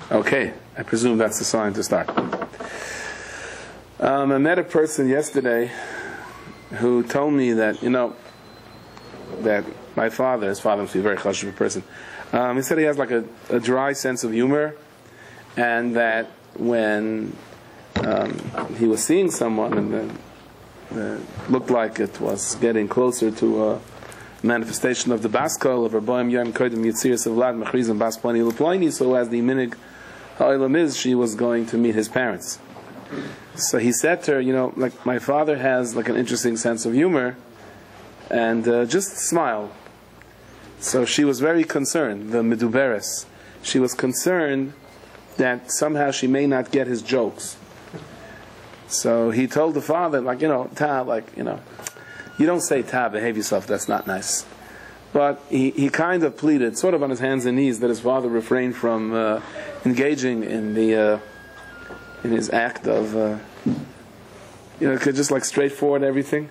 Okay, I presume that's the sign to start. I met a person yesterday who told me that, that my father, his father must be a very chashuv person, he said he has like a dry sense of humor, and that when he was seeing someone and looked like it was getting closer to a manifestation of the Baskol of Rabbi Yom Kodim Yitziris of Vlad Mechrizim Bas Plani Luplani, so as the minig ha'olam is, she was going to meet his parents. So he said to her, like my father has like an interesting sense of humor, and just smile. So she was very concerned, the Meduberes. She was concerned that somehow she may not get his jokes. So he told the father, you don't say ta, behave yourself, that's not nice. But he kind of pleaded, sort of on his hands and knees, that his father refrained from engaging in his act of, just like straightforward everything.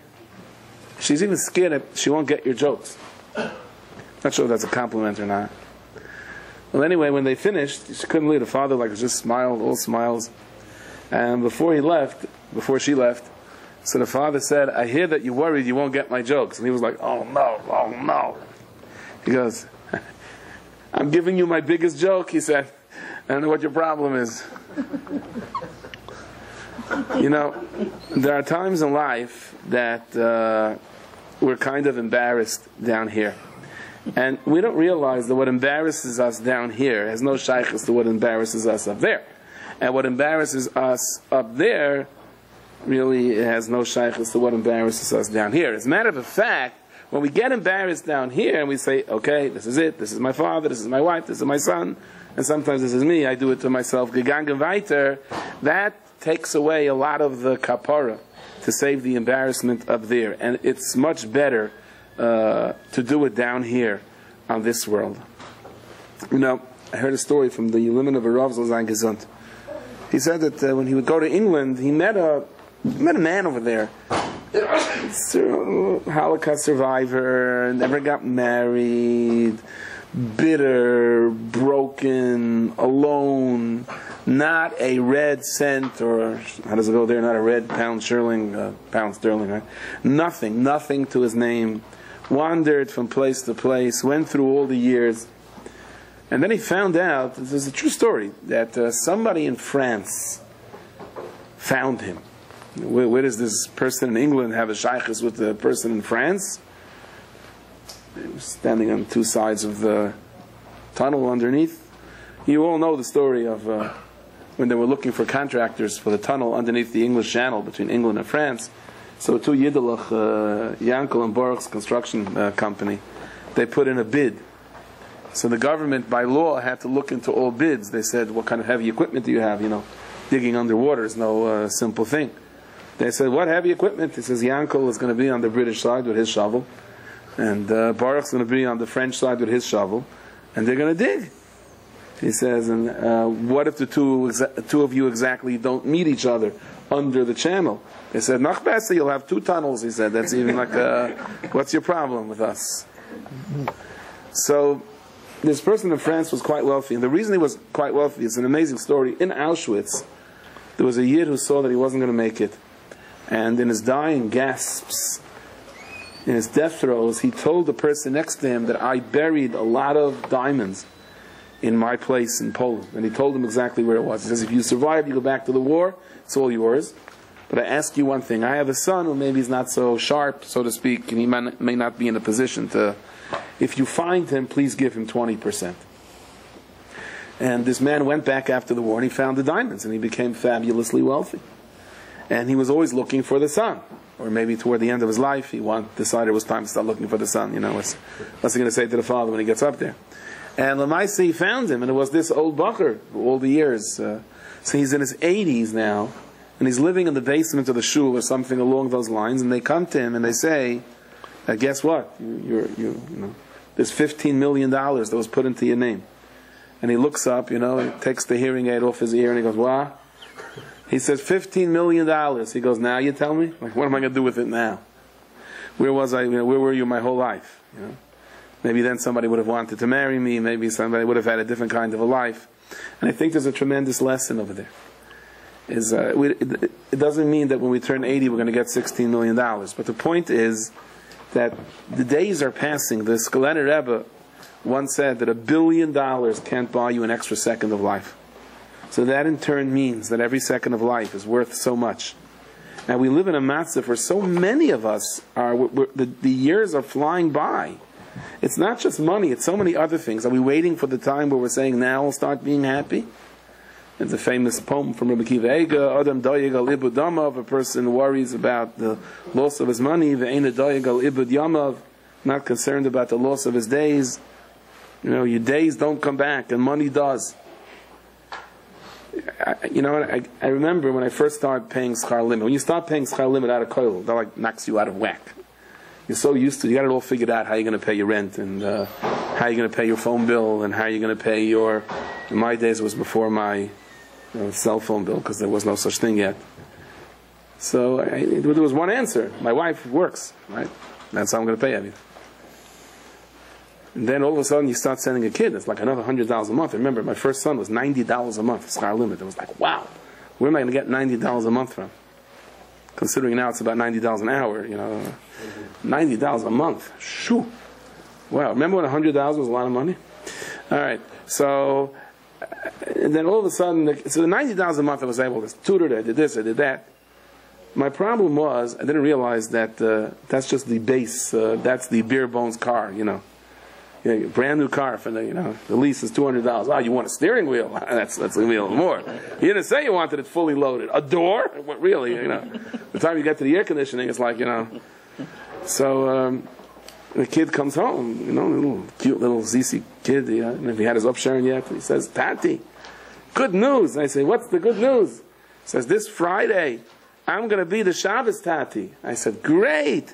She's even scared that she won't get your jokes. Not sure if that's a compliment or not. Well, anyway, when they finished, she couldn't leave. The father just smiled, all smiles. And before she left, so the father said, I hear that you're worried you won't get my jokes. And he was like, oh no. He goes, I'm giving you my biggest joke, he said. I don't know what your problem is. There are times in life that we're kind of embarrassed down here. And we don't realize that what embarrasses us down here has no shaykhs to what embarrasses us up there. And what embarrasses us up there really has no shaykhs to what embarrasses us down here. As a matter of fact, when we get embarrassed down here and we say, okay, this is it, this is my father, this is my wife, this is my son, and sometimes this is me, I do it to myself, gegangen weiter, that takes away a lot of the kapara to save the embarrassment up there. And it's much better to do it down here on this world. I heard a story from the Limit of a Rav Zalzan Gesund. He said that when he would go to England, he met a man over there, Holocaust survivor, never got married, bitter, broken, alone, not a red cent, or how does it go there? Not a red pound sterling, right? Nothing to his name. Wandered from place to place, went through all the years, and then he found out, this is a true story, that somebody in France found him. Where does this person in England have a shaykhus with the person in France? He was standing on two sides of the tunnel underneath. You all know the story of when they were looking for contractors for the tunnel underneath the English Channel between England and France. So two Yiddelach, Yankel and Baruch's construction company, they put in a bid. So the government, by law, had to look into all bids. They said, what kind of heavy equipment do you have? Digging underwater is no simple thing. They said, what heavy equipment? He says, Yankel is going to be on the British side with his shovel, and Baruch's going to be on the French side with his shovel, and they're going to dig. He says, and what if the two of you exactly don't meet each other under the channel? They said, Nachbasa, you'll have two tunnels. He said, that's even like what's your problem with us? So this person in France was quite wealthy, and the reason he was quite wealthy is an amazing story. In Auschwitz, there was a Yid who saw that he wasn't going to make it, and in his dying gasps, in his death throes, he told the person next to him that I buried a lot of diamonds in my place in Poland. And he told him exactly where it was. He says, if you survive, you go back to the war, it's all yours. But I ask you one thing. I have a son who maybe is not so sharp, so to speak, and he may not be in a position to... If you find him, please give him 20%. And this man went back after the war and he found the diamonds and he became fabulously wealthy. And he was always looking for the son. Or maybe toward the end of his life, he decided it was time to start looking for the son. What's he going to say to the father when he gets up there? And Lamaisa, he found him, and it was this old bacher all the years. So he's in his 80s now, and he's living in the basement of the shul or something along those lines, and they come to him and they say, guess what? There's $15 million that was put into your name. And he looks up, he takes the hearing aid off his ear, and he goes, what? He says, $15 million. He goes, now you tell me? What am I going to do with it now? Where was I? Where were you my whole life? maybe then somebody would have wanted to marry me, maybe somebody would have had a different kind of a life. And I think there's a tremendous lesson over there. It doesn't mean that when we turn 80 we're going to get $16 million. But the point is that the days are passing. The Schachter Rebbe once said that $1 billion can't buy you an extra second of life. So that in turn means that every second of life is worth so much. Now we live in a matzah where so many of us the years are flying by. It's not just money, it's so many other things. Are we waiting for the time where we're saying, now we'll start being happy? It's a famous poem from Rabbi Kiva Eiga, Adam doyeg al ibud yamav, a person worries about the loss of his money, ve'eina doyeg al ibud yamav, not concerned about the loss of his days. You know, your days don't come back, and money does. I remember when I first started paying schar limit. When you start paying schar limit out of koil, that like knocks you out of whack. You're so used to it, you got it all figured out how you're going to pay your rent, and how you're going to pay your phone bill, and how you're going to pay your... In my days, it was before my cell phone bill, because there was no such thing yet. So there was one answer. My wife works, right? That's how I'm going to pay everything. And then all of a sudden you start sending a kid, it's like another $100 a month. I remember my first son was $90 a month, schar limit. It was like, wow, where am I going to get $90 a month from? Considering now it's about $90 an hour, $90 a month. Shoo! Wow, remember when $100 was a lot of money? All right, so, and then all of a sudden, so the $90 a month I was able to tutor, I did this, I did that. My problem was, I didn't realize that that's just the base, that's the bare bones car, brand new car for the lease is $200. Oh, you want a steering wheel? that's a wheel more. You didn't say you wanted it fully loaded. A door? What, really? The time you get to the air conditioning, it's like So the kid comes home, little cute little ZC kid. And if he had his upsharing yet, he says, "Tati, good news." And I say, "What's the good news?" He says, "This Friday, I'm going to be the Shabbos Tati." I said, "Great!"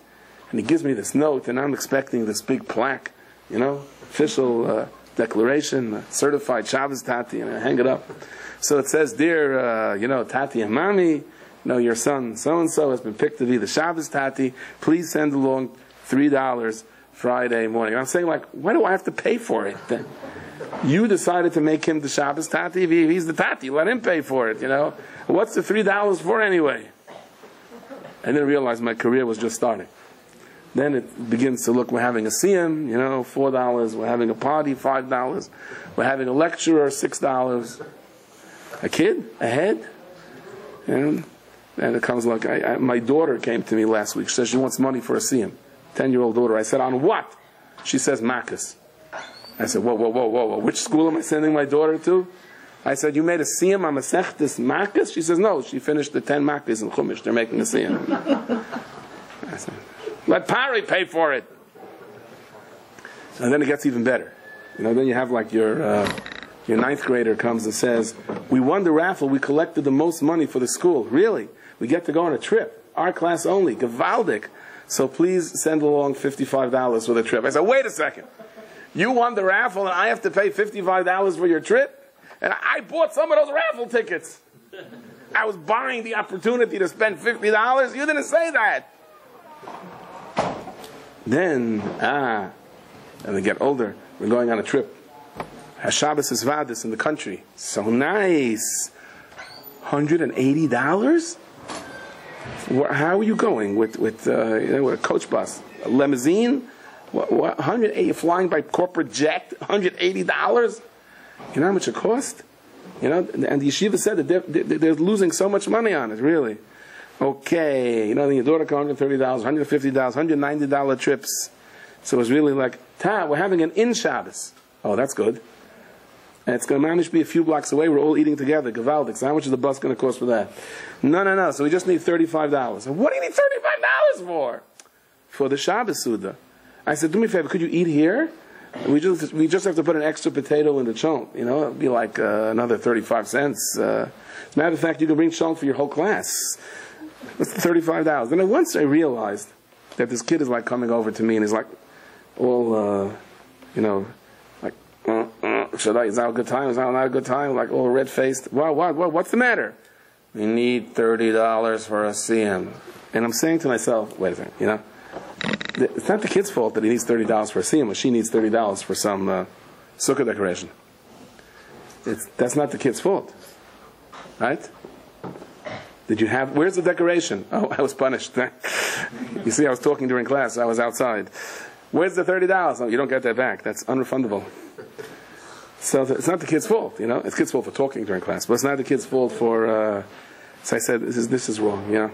And he gives me this note, and I'm expecting this big plaque. Official declaration, certified Shabbos Tati, and I hang it up. So it says, "Dear, Tati and Mommy, your son so-and-so has been picked to be the Shabbos Tati. Please send along $3 Friday morning." I'm saying, like, why do I have to pay for it then? You decided to make him the Shabbos Tati. If he's the Tati, let him pay for it, What's the $3 for anyway? I didn't realize my career was just starting. Then it begins to look, we're having a siyum, $4. We're having a party, $5. We're having a lecturer, $6. A kid, a head. And it comes like, my daughter came to me last week. She says she wants money for a siyum. 10-year-old daughter. I said, on what? She says, Makas. I said, whoa. Which school am I sending my daughter to? I said, you made a siyum on Masechtas Makas? She says, no, she finished the 10 Makas in Chumash. They're making a siyum. I said, let Pari pay for it. And then it gets even better. Then you have like your 9th grader comes and says, we won the raffle, we collected the most money for the school. Really? We get to go on a trip. Our class only. Gewaldic. So please send along $55 for the trip. I said, wait a second. You won the raffle and I have to pay $55 for your trip? And I bought some of those raffle tickets. I was buying the opportunity to spend $50. You didn't say that. Then, and they get older, we're going on a trip. Shabbos is Vadis in the country. So nice. $180? How are you going? With a coach bus? A limousine? What, 180, flying by corporate jet? $180? You know how much it cost? And the yeshiva said that they're losing so much money on it, really. Okay, then your daughter comes $130, $150, $190 trips. So it was really like, we're having an in Shabbos. Oh, that's good. And it's going to manage to be a few blocks away. We're all eating together. Gewaldic. So how much is the bus going to cost for that? No. So we just need $35. And what do you need $35 for? For the Shabbos Suda. I said, do me a favor, could you eat here? We just have to put an extra potato in the chonk. It'll be like another 35 cents. As a matter of fact, you can bring chonk for your whole class. That's the $35. Then once I realized that this kid is like coming over to me and he's like, all, like, is that a good time? Is that not a good time? Like all red-faced. What's the matter? We need $30 for a siyum. And I'm saying to myself, wait a second, It's not the kid's fault that he needs $30 for a siyum, or she needs $30 for some sukkah decoration. That's not the kid's fault, right? Where's the decoration? Oh, I was punished. You see, I was talking during class. I was outside. Where's the $30? Oh, you don't get that back. That's unrefundable. So it's not the kid's fault, It's the kid's fault for talking during class, but it's not the kid's fault for. So I said, this is wrong,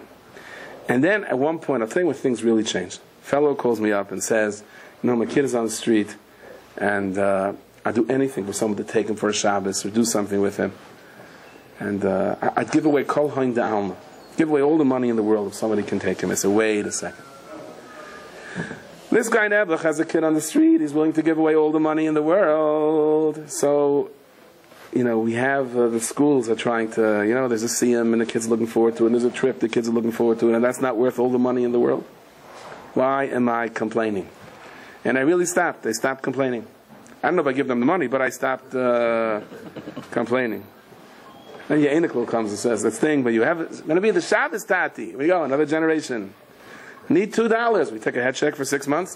And then at one point, I'll tell you when things really changed. A fellow calls me up and says, my kid is on the street, and I'd do anything for someone to take him for a Shabbos or do something with him. And I'd give away kol hain de alma. Give away all the money in the world if somebody can take him. I said, wait a second. This guy Nebuch has a kid on the street. He's willing to give away all the money in the world. So, we have the schools are trying to, there's a siyum and the kid's looking forward to it, and there's a trip the kids are looking forward to it, and that's not worth all the money in the world. Why am I complaining? And I really stopped. I stopped complaining. I don't know if I give them the money, but I stopped complaining. Then Yainikel comes and says, "That's thing, but it's going to be the Shabbos Tati." Here we go, another generation. Need $2. We take a head check for 6 months.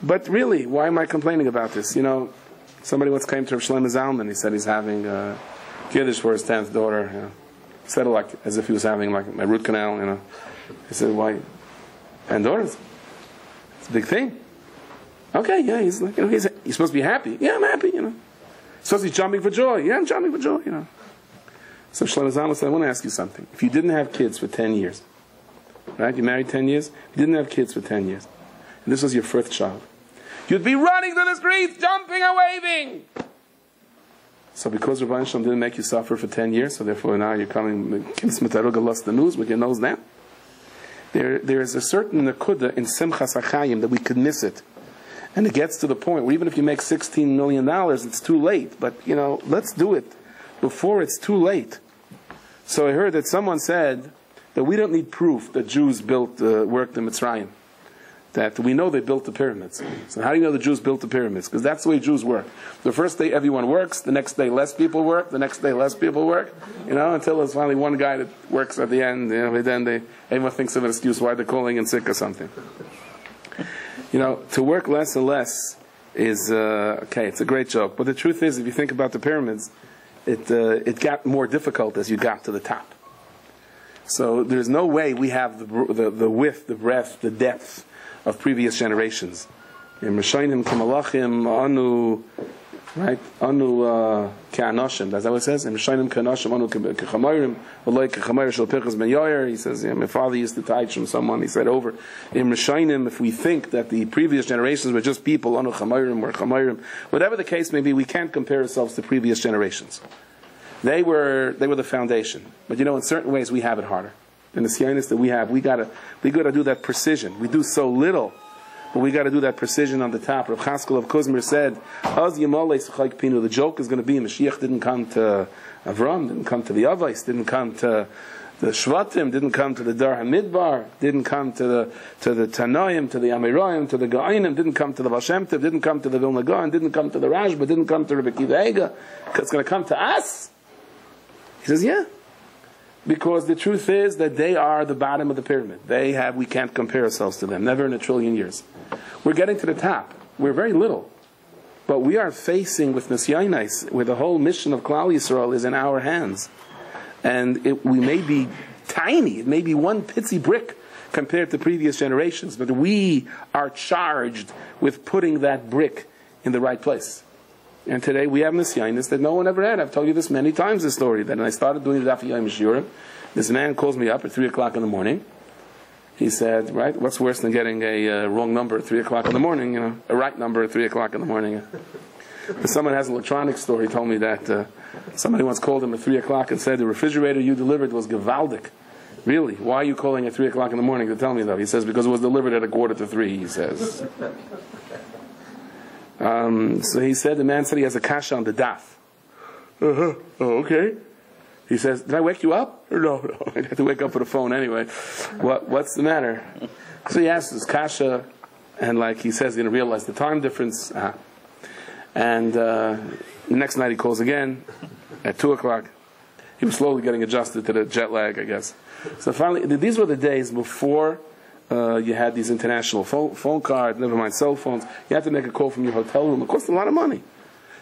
But really, why am I complaining about this? Somebody once came to Rav Shlomo Zalman. He said he's having Kiddush for his 10th daughter. He said it like as if he was having like my root canal. He said, "Why? 10 daughters? It's a big thing." Okay, yeah, he's like, he's supposed to be happy. Yeah, I'm happy. So he's jumping for joy. Yeah, I'm jumping for joy. So Shlomo Zalman said, "I want to ask you something. If you didn't have kids for 10 years, right? You married 10 years. You didn't have kids for 10 years, and this was your first child. You'd be running through the streets, jumping and waving. So because Rabbi Shalom didn't make you suffer for 10 years, so therefore now you're coming, lost the news with your nose down. There is a certain nekuda in Simchas HaChayim that we could miss it. And it gets to the point where even if you make $16 million, it's too late. But, let's do it before it's too late. So I heard that someone said that we don't need proof that Jews worked in Mitzrayim. That we know they built the pyramids. So how do you know the Jews built the pyramids? Because that's the way Jews work. The first day everyone works, the next day less people work, the next day less people work, until there's finally one guy that works at the end, then everyone thinks of an excuse why they're calling in sick or something. To work less and less is, it's a great joke. But the truth is, if you think about the pyramids, it got more difficult as you got to the top. So there's no way we have the width, the breadth, the depth of previous generations. In Rishonim Kamalachim Anu, right? Anu Ke'anoshim. That's what it says. In Rishonim Ke'anoshim Anu Ke'chamayrim V'loi Ke'chamayr Shel Pichas Ben Yoyer. He says, my father used to teach from someone. He said over in Rishonim, if we think that the previous generations were just people Anu Chamayrim or Chamayrim, whatever the case may be, we can't compare ourselves to previous generations. They were the foundation. But in certain ways we have it harder. In the Zionist that we have, we gotta do that precision. We do so little, but we gotta do that precision on the top. Rav Chaskel of Kuzmir said, the joke is going to be Mashiach didn't come to Avram, didn't come to the Avos, didn't come to the Shvatim, didn't come to the Dar HaMidbar, didn't come to the Tanoim, to the Amirayim, to the Ga'ainim, didn't come to the Baal Shem Tov, didn't come to the Vilna Gaon, didn't come to the Rashba, didn't come to Rabbi Akiva Eiger. It's going to come to us. He says, yeah. Because the truth is that they are the bottom of the pyramid. We can't compare ourselves to them. Never in a trillion years. We're getting to the top. We're very little. But we are facing with Nisyainais, where the whole mission of Klal Yisrael is in our hands. And we may be tiny. It may be one pitsy brick compared to previous generations. But we are charged with putting that brick in the right place. And today we have Nisyanis that no one ever had. I've told you this many times, this story. That when I started doing the Daf Yomi Shiurim, this man calls me up at 3 o'clock in the morning. He said, right, what's worse than getting a wrong number at 3 o'clock in the morning, a right number at 3 o'clock in the morning. Someone has an electronics store. He told me that somebody once called him at 3 o'clock and said, the refrigerator you delivered was gewaldig. Really? Why are you calling at 3 o'clock in the morning to tell me that? He says, because it was delivered at 2:45, he says. So he said, the man said he has a kasha on the daf. Oh, okay. He says, did I wake you up? Or no, I had to wake up for the phone anyway. What's the matter? So he asks his kasha, and he says he's going to realize the time difference. And the next night he calls again at 2 o'clock. He was slowly getting adjusted to the jet lag, I guess. So finally, these were the days before you had these international phone cards, never mind cell phones. You had to make a call from your hotel room. It cost a lot of money.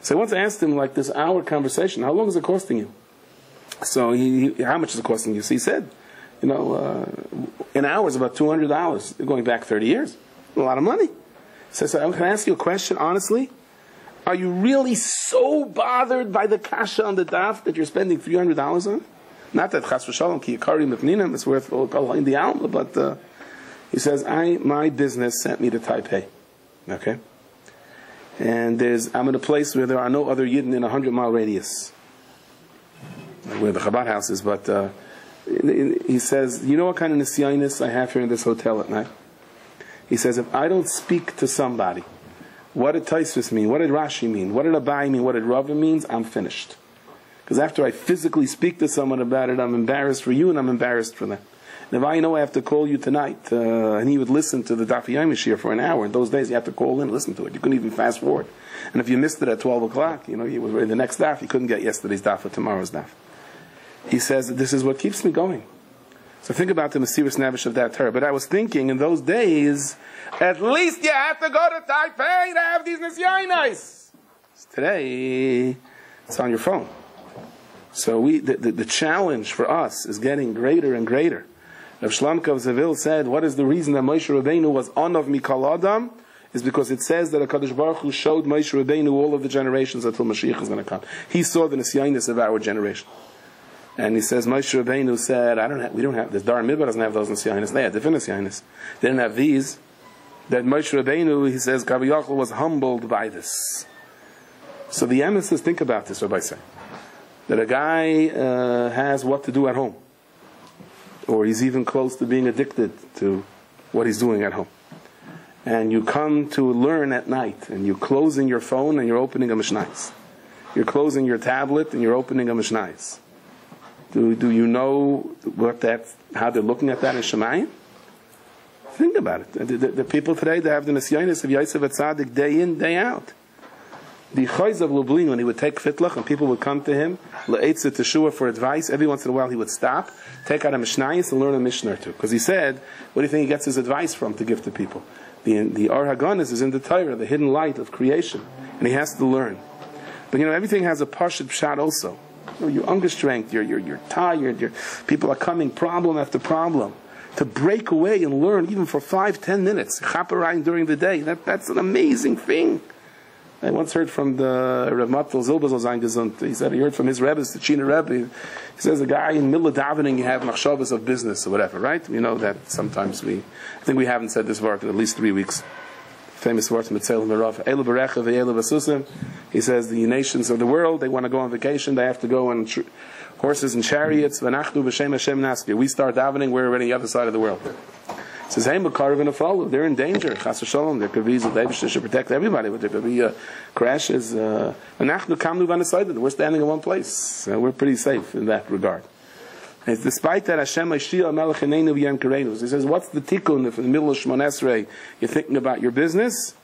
So I once asked him, like, this hour conversation, how long is it costing you? So how much is it costing you? So he said, in hours, about $200. Going back 30 years. A lot of money. So can I ask you a question, honestly? Are you really so bothered by the kasha on the daf that you're spending $300 on? Not that chas v'shalom ki yikari mipninim, it's worth all in the alma, but he says, my business sent me to Taipei. Okay? And I'm in a place where there are no other Yidden in a 100-mile radius. Where the Chabad house is, but he says, you know what kind of nisyanis I have here in this hotel at night? He says, if I don't speak to somebody, what did Taisvis mean? What did Rashi mean? What did Abai mean? What did Rava means? I'm finished. Because after I physically speak to someone about it, I'm embarrassed for you and I'm embarrassed for them. And if I know I have to call you tonight, and he would listen to the Daf Yomi Shir for an hour, in those days you had to call in and listen to it. You couldn't even fast forward. And if you missed it at 12 o'clock, you was ready the next Daf, you couldn't get yesterday's Daf or tomorrow's Daf. He says, this is what keeps me going. So think about the Mesiras Nefesh of that Torah. But I was thinking, in those days, at least you had to go to Taipei to have these Nisyainais. Today, it's on your phone. So the challenge for us is getting greater and greater. Rav Shlamka of Zavil said, what is the reason that Moshe Rabbeinu was Anav Mikal Adam? Is because it says that HaKadosh Baruch Hu showed Moshe Rabbeinu all of the generations until Mashiach is going to come. He saw the Nisyainis of our generation. And he says, Moshe Rabbeinu said, we don't have, this Dar Midbar doesn't have those Nisyainis. They had different Nisyainis. They didn't have these. That Moshe Rabbeinu, he says, Kaviyachal was humbled by this. So the emissaries think about this, Rabbi say. That a guy has what to do at home. Or he's even close to being addicted to what he's doing at home. And you come to learn at night, and you're closing your phone and you're opening a Mishnais. You're closing your tablet and you're opening a Mishnais. Do you know how they're looking at that in Shemayim? Think about it. The people today, they have the Nisyanis of Yosef Atzadik day in, day out. The Chayz of Lublin, when he would take Fitlach and people would come to him, Le'etzah Teshua for advice, every once in a while he would stop, take out a Mishnayis and learn a Mishnah or two. Because he said, what do you think he gets his advice from to give to people? The Ar Haganis is in the Torah, the hidden light of creation. And he has to learn. But everything has a Pashut Pshat also. You're ungestrength, you're tired, people are coming problem after problem. To break away and learn, even for 5-10 minutes, chaperayim during the day, that's an amazing thing. I once heard from the Rav Matel Zilber Zayin Gesund. He said he heard from his Rebbe's, the China Rebbe. He says a guy in the middle of davening, you have machshavas of business or whatever, right? You know that sometimes I think we haven't said this word in at least 3 weeks. Famous words from Mitzel Merav. Elu Berecha ve'elu Basusim. He says the nations of the world, they want to go on vacation, they have to go on horses and chariots. V'nachnu b'shem Hashem naskir. We start davening, we're already on the other side of the world. He says, hey, Makarav and a follow. They're in danger. Chas v'shalom. There could be, they should protect everybody, but there could be crashes. V'nachnu kamnu v'anasayden. We're standing in one place. We're pretty safe in that regard. And despite that, Hashem Mashiach Melech Eneinu V'Yem Kareinu. He says, what's the tikkun if in the middle of Shmon Esrei you're thinking about your business?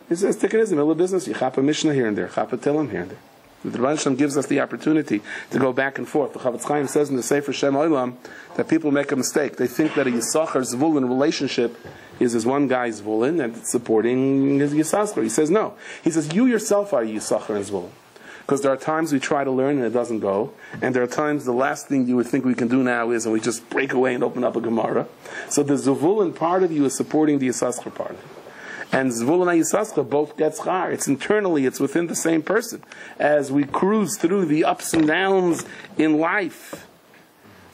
He says, tikkun is in the middle of business. You chap a Mishnah here and there, chap a Tillim here and there. The Rebbe Shem gives us the opportunity to go back and forth. The Chavetz Chaim says in the Sefer Shem Olam that people make a mistake. They think that a Yisachar Zvulun relationship is as one guy Zvulun and it's supporting his Yisachar. He says no. He says you yourself are Yisachar and Zvulun. Because there are times we try to learn and it doesn't go. And there are times the last thing you would think we can do now is and we just break away and open up a Gemara. So the Zvulun part of you is supporting the Yisachar part of you. And Zvulun and Yisachar both get schar. It's internally, it's within the same person. As we cruise through the ups and downs in life.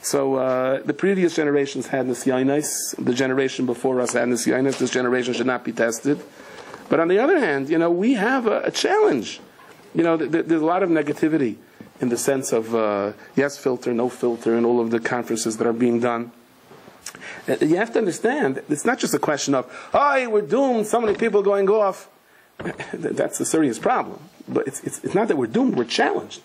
So the previous generations had Nisyainais. The generation before us had Nisyainais. This generation should not be tested. But on the other hand, we have a challenge. There's a lot of negativity in the sense of yes filter, no filter, and all of the conferences that are being done. You have to understand, it's not just a question of, hey, we're doomed, so many people going off. That's a serious problem. But it's not that we're doomed, we're challenged.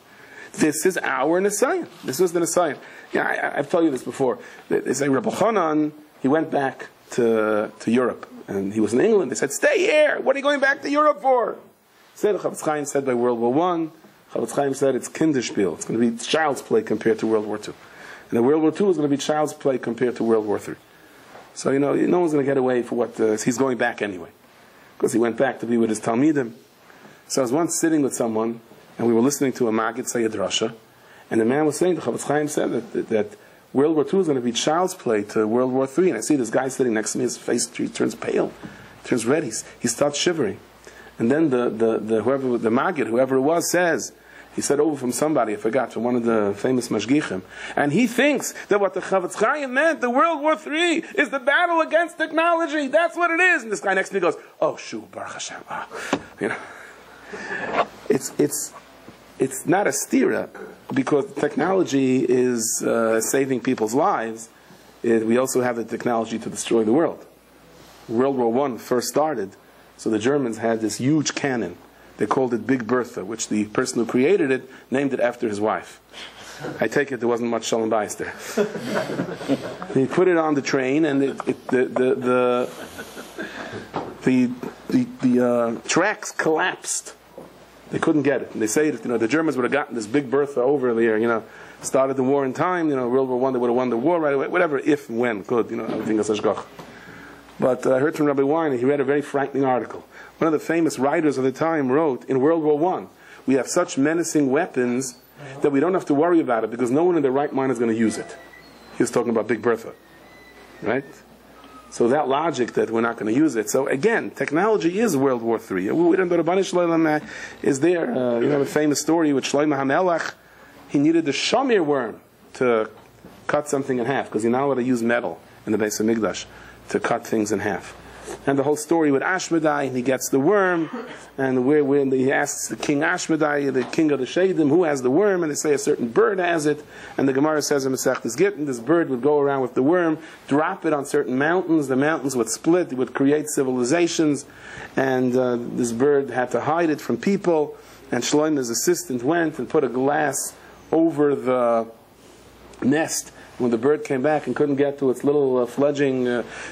This is our Nisayan. This was the Nisayan. I've told you this before. It's like Rabbi Chanan, he went back to Europe, and he was in England. They said, stay here, what are you going back to Europe for? Chavetz Chaim said by World War I, Chavetz Chaim said it's Kinderspiel. It's going to be child's play compared to World War II. And then World War II is going to be child's play compared to World War III. So, no one's going to get away for what he's going back anyway. Because he went back to be with his Talmidim. So I was once sitting with someone, and we were listening to a Maggid say a drasha, and the man was saying, the Chavetz Chaim said that World War II is going to be child's play to World War III. And I see this guy sitting next to me, his face turns pale, turns red, he starts shivering. And then the Maggid, whoever it was, says, he said over from somebody, I forgot, from one of the famous Mashgichim, and he thinks that what the Chavetz Chaim meant, the World War III, is the battle against technology. That's what it is. And this guy next to me goes, oh, shoo, Baruch Hashem. It's not a stira, because technology is saving people's lives. We also have the technology to destroy the world. World War I first started, so the Germans had this huge cannon. They called it Big Bertha, which the person who created it named it after his wife. I take it there wasn't much Shalom Bayis there. He put it on the train, and the tracks collapsed. They couldn't get it. And they say that the Germans would have gotten this Big Bertha over there, started the war in time, World War I, they would have won the war right away, whatever, if and when, good, everything is hashgach. But I heard from Rabbi Weiner, he read a very frightening article. One of the famous writers of the time wrote, in World War I, we have such menacing weapons that we don't have to worry about it because no one in their right mind is going to use it. He was talking about Big Bertha. Right? So that logic that we're not going to use it. So again, technology is World War III. We don't know the Bani Shloim is there. You have a famous story with Shlomo HaMelech. He needed the shamir worm to cut something in half because you're not allowed to use metal in the Beis HaMikdash to cut things in half. And the whole story with Ashmedai, and he gets the worm, and he asks the king Ashmedai, the king of the Shadim, who has the worm, and they say a certain bird has it, and the Gemara says in Masechtas Gittin, this bird would go around with the worm, drop it on certain mountains, the mountains would split, it would create civilizations, and this bird had to hide it from people, and Shlomo's assistant went and put a glass over the nest. When the bird came back and couldn't get to its little fledging,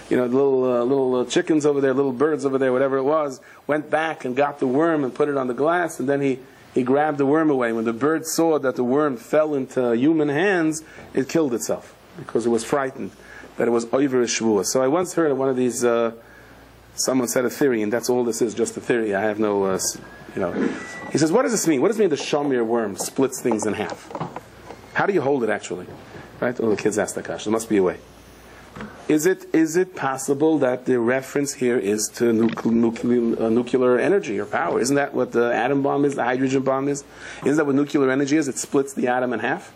little chickens over there, little birds over there, whatever it was, went back and got the worm and put it on the glass, and then he grabbed the worm away. When the bird saw that the worm fell into human hands, it killed itself because it was frightened that it was over a shvuah. So I once heard of one of these, someone said a theory, and that's all this is, just a theory. I have no, He says, what does this mean? What does it mean the shamir worm splits things in half? How do you hold it actually? Right? All the kids ask that question. There must be a way. Is it possible that the reference here is to nuclear energy or power? Isn't that what the atom bomb is, the hydrogen bomb is? Isn't that what nuclear energy is? It splits the atom in half?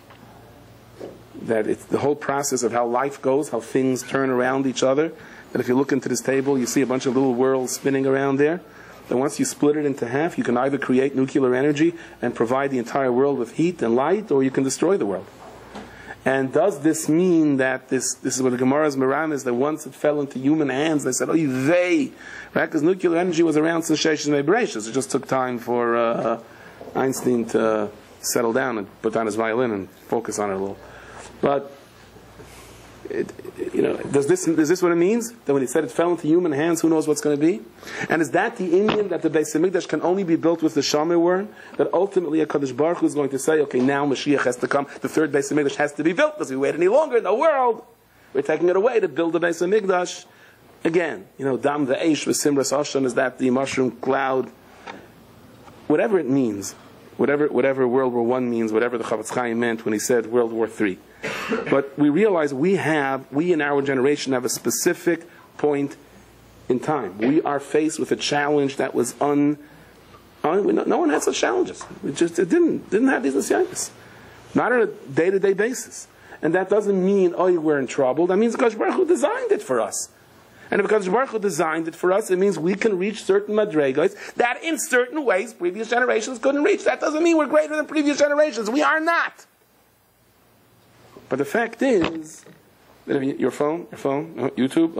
That it's the whole process of how life goes, how things turn around each other. That if you look into this table, you see a bunch of little worlds spinning around there. That once you split it into half, you can either create nuclear energy and provide the entire world with heat and light, or you can destroy the world. And does this mean that this is what the Gemara's Miram is, that once it fell into human hands, they said, oh, right? Because nuclear energy was around since Sheshes Me'Bereshis. It just took time for Einstein to settle down and put down his violin and focus on it a little. But, is this what it means? That when he said it fell into human hands, who knows what's going to be? And is that the Indian that the Beis HaMikdash can only be built with the Shamir worm? That ultimately HaKadosh Baruch Hu is going to say, okay, now Mashiach has to come, the third Beis HaMikdash has to be built, because if we wait any longer in the world, we're taking it away to build the Beis HaMikdash. Again, Dam the Eish with Simras Hashem, is that the mushroom cloud? Whatever it means, whatever World War I means, whatever the Chavetz Chaim meant when he said World War III. But we realize we in our generation have a specific point in time. We are faced with a challenge that was no one had such challenges. It didn't have these nisyanis. Not on a day-to-day basis. And that doesn't mean, we're in trouble. That means Kadosh Baruch Hu designed it for us. And if Kadosh Baruch Hu designed it for us, it means we can reach certain madregas that in certain ways previous generations couldn't reach. That doesn't mean we're greater than previous generations. We are not. But the fact is, that if your phone, YouTube,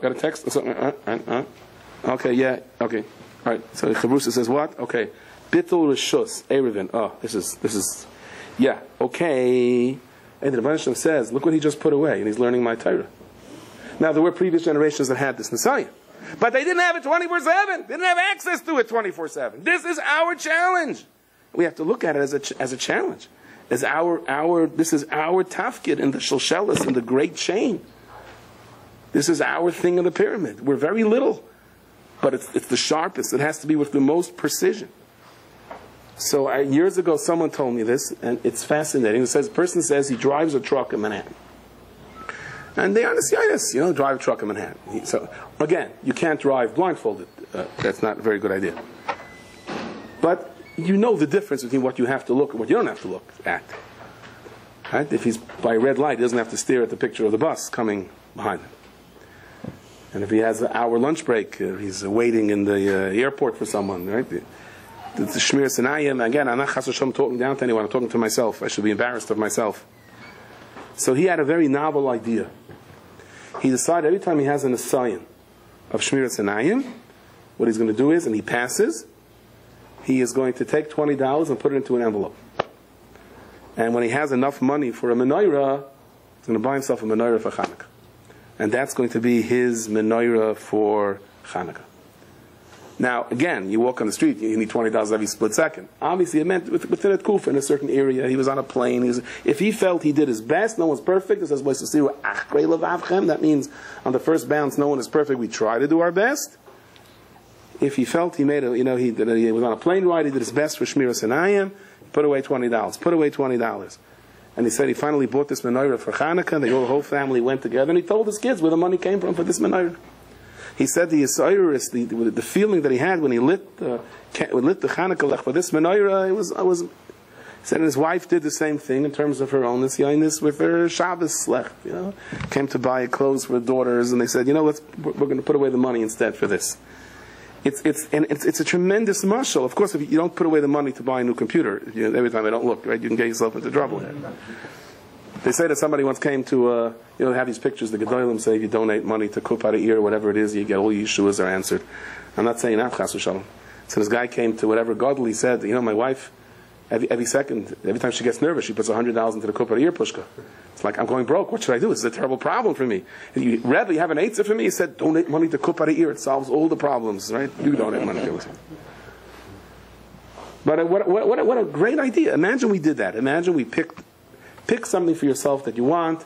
got a text or something, okay, yeah, okay. All right, so Chavrusa says what? Okay. Bittul Rishus, Erevin. This is, yeah, okay. And the Rebbe Shem says, look what he just put away, and he's learning my Torah. Now, there were previous generations that had this Messiah. But they didn't have it 24/7. They didn't have access to it 24/7. This is our challenge. We have to look at it as a challenge. This is our tafkid in the shalshelis, in the great chain. This is our thing in the pyramid. We're very little, but it's the sharpest. It has to be with the most precision. So years ago, someone told me this, and it's fascinating. It says, a person says he drives a truck in Manhattan. And they understand this, drive a truck in Manhattan. So, again, you can't drive blindfolded. That's not a very good idea. But you know the difference between what you have to look and what you don't have to look at. Right? If he's by a red light, he doesn't have to stare at the picture of the bus coming behind him. And if he has an hour lunch break, he's waiting in the airport for someone, right? The Shmir Sinayim, again, I'm not Chas Hashem talking down to anyone, I'm talking to myself. I should be embarrassed of myself. So he had a very novel idea. He decided every time he has an Asayan of Shmir Sinayim, what he's going to do is, and he passes, he is going to take $20 and put it into an envelope. And when he has enough money for a menorah, he's going to buy himself a menorah for Hanukkah. And that's going to be his menorah for Hanukkah. Now, again, you walk on the street, you need $20 every split second. Obviously, it meant within a kufa in a certain area. He was on a plane. If he felt he did his best, no one's perfect. It says, that means on the first bounce, no one is perfect. We try to do our best. If he felt he made he was on a plane ride, he did his best for Shmir Sinayim, put away $20. Put away $20. And he said he finally bought this menorah for Hanukkah. The whole family went together, and he told his kids where the money came from for this menorah. He said the feeling that he had when he lit the Hanukkah lech for this menorah, he said his wife did the same thing in terms of her own Yainis with her Shabbos lech. Came to buy clothes for the daughters, and they said, we're going to put away the money instead for this. It's a tremendous mashal. Of course, if you don't put away the money to buy a new computer, every time I don't look, right, you can get yourself into trouble. They say that somebody once came to, have these pictures, the Gedolim say if you donate money to Kupat Eir or whatever it is, you get all your Yeshuas are answered. I'm not saying that, Chas v'Shalom. So this guy came to whatever godly said, my wife, every time she gets nervous, she puts $100 into the Kupat Eir pushka. It's like, I'm going broke. What should I do? This is a terrible problem for me. Rabbi, you have an eitzah for me? He said, donate money to Kupat Eir. It solves all the problems, right? You donate money to it. But what a great idea. Imagine we did that. Imagine we pick something for yourself that you want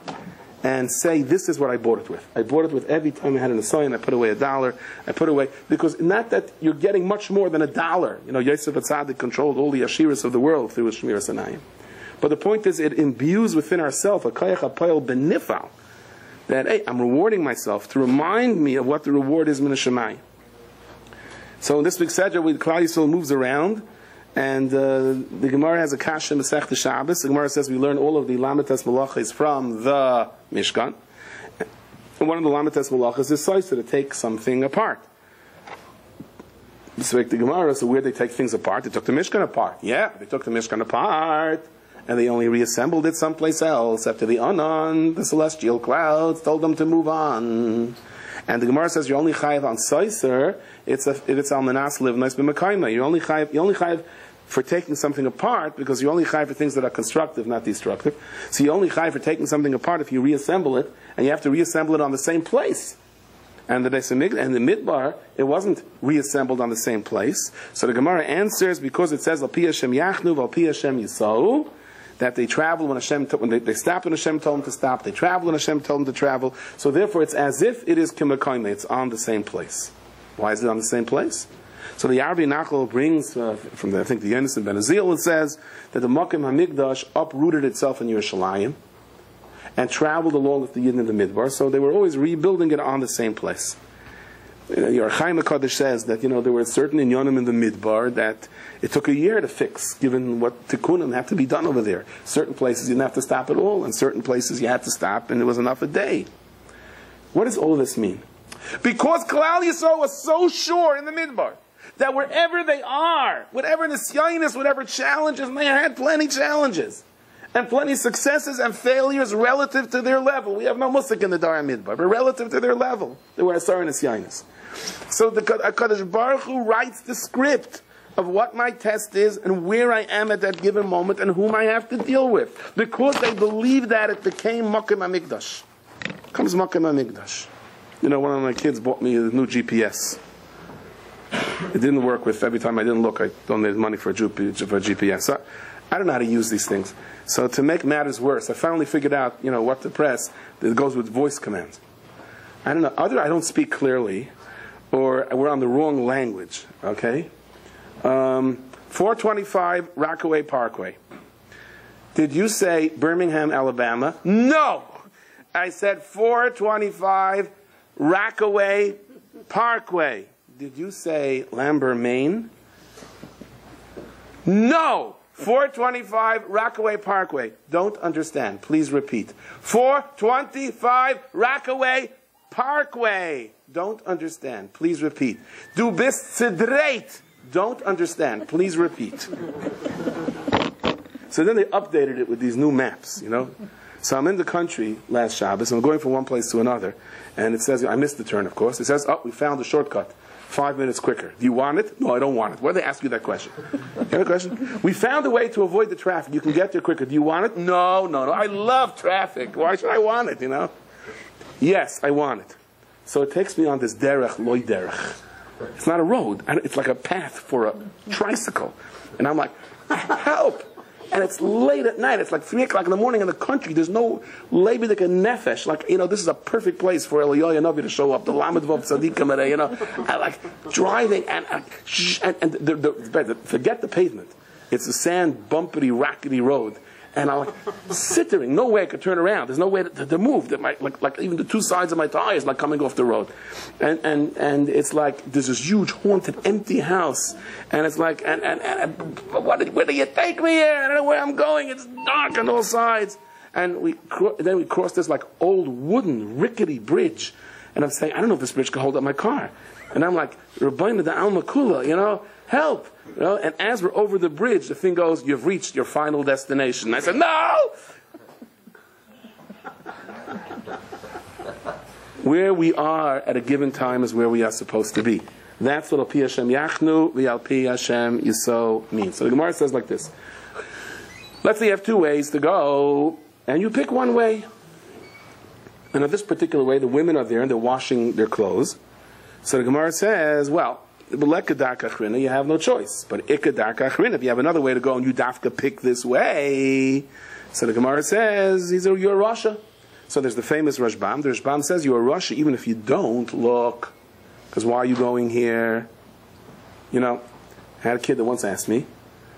and say, this is what I bought it with. I bought it with every time I had an assignment, I put away $1. I put away, because not that you're getting much more than $1. Yosef Atzadik controlled all the Ashiras of the world through his Shmir Sinayim. But the point is, it imbues within ourselves a kayach ha'poel benifal, that, hey, I'm rewarding myself to remind me of what the reward is min hashamayim. So in this big Seder, Klal Yisrael moves around, and the Gemara has a kasha Masechta Shabbos. The Gemara says we learn all of the Lamites Malachas from the Mishkan. And one of the Lamites Malachas is Saisa, to take something apart. So the Gemara, so where they take things apart? They took the Mishkan apart. Yeah, they took the Mishkan apart, and they only reassembled it someplace else after the Anan, the celestial clouds, told them to move on. And the Gemara says you're only chayiv on Saiser if it's al manas live nice b'mekayma. You're only chayiv for taking something apart, because you're only chayiv for things that are constructive, not destructive. So you're only chayiv for taking something apart if you reassemble it, and you have to reassemble it on the same place. And the Midbar, it wasn't reassembled on the same place. So the Gemara answers, because it says al pi Hashem yachnu al pi Hashem yisau, that they travel when Hashem when they stopped when Hashem told them to stop. They travel when Hashem told them to travel. So therefore, it's as if it is kimakaime. It's on the same place. Why is it on the same place? So the Arbi Nachal brings from I think the Yonis Ben Azil. It says that the Makim Hamikdash uprooted itself in Yerushalayim and traveled along with the Yidden in the Midbar. So they were always rebuilding it on the same place. Your Chaim HaKadosh says that there were certain inyanim in the Midbar that it took a year to fix, given what tikkunim had to be done over there. Certain places you didn't have to stop at all, and certain places you had to stop, and it was enough a day. What does all this mean? Because Klal Yisrael was so sure in the Midbar that wherever they are, whatever nisyanis, whatever challenges, and they had plenty challenges, and plenty of successes and failures relative to their level. We have no musik in the Dara Midbar, but relative to their level, they were asar nisyanis. So the HaKadosh Baruch Hu writes the script of what my test is and where I am at that given moment and whom I have to deal with. Because they believe that, it became Makim HaMikdash. Comes Makim HaMikdash. One of my kids bought me a new GPS. It didn't work with, every time I didn't look, I donated money for a GPS. So I don't know how to use these things. So to make matters worse, I finally figured out, what to press. It goes with voice commands. I don't know, either I don't speak clearly, or we're on the wrong language, okay? 425 Rockaway Parkway. Did you say Birmingham, Alabama? No! I said 425 Rockaway Parkway. Did you say Lambert, Maine? No! 425 Rockaway Parkway. Don't understand. Please repeat. 425 Rockaway Parkway. Don't understand. Please repeat. Du bist zedreit. Don't understand. Please repeat. So then they updated it with these new maps, you know. So I'm in the country last Shabbos, and I'm going from one place to another, and it says, I missed the turn, of course. It says, oh, we found a shortcut. 5 minutes quicker. Do you want it? No, I don't want it. Why do they ask you that question? You have a question? We found a way to avoid the traffic. You can get there quicker. Do you want it? No, no, no. I love traffic. Why should I want it, you know? Yes, I want it. So it takes me on this derech, loy derech. It's not a road. It's like a path for a tricycle. And I'm like, help! And it's late at night. It's like 3 o'clock in the morning in the country. There's no lebedik and nefesh. Like, you know, this is a perfect place for Eliyahu Navi to show up. The Lamed Vav Tzadikim, you know. I like driving and forget the pavement. It's a sand, bumpity, rackety road. And I'm like sittering. No way I could turn around. There's no way to move. That like even the two sides of my tires like coming off the road. And it's like there's this huge haunted empty house. And it's like where do you take me here? I don't know where I'm going. It's dark on all sides. And then we cross this like old wooden rickety bridge. And I'm saying, I don't know if this bridge can hold up my car. And I'm like, Rabbi da Alma Kula, you know, help. You know, and as we're over the bridge, the thing goes, you've reached your final destination. I said, no! Where we are at a given time is where we are supposed to be. That's what Al Pi Hashem Yachnu, V'Al Pi Hashem Yiso means. So the Gemara says like this. Let's say you have two ways to go, and you pick one way. And in this particular way, the women are there and they're washing their clothes. So the Gemara says, well, you have no choice. But if you have another way to go and you dafka pick this way, so the Gemara says, you're a Rasha. So there's the famous Rashbam. The Rashbam says you're a Rasha even if you don't look. Because why are you going here? You know, I had a kid that once asked me,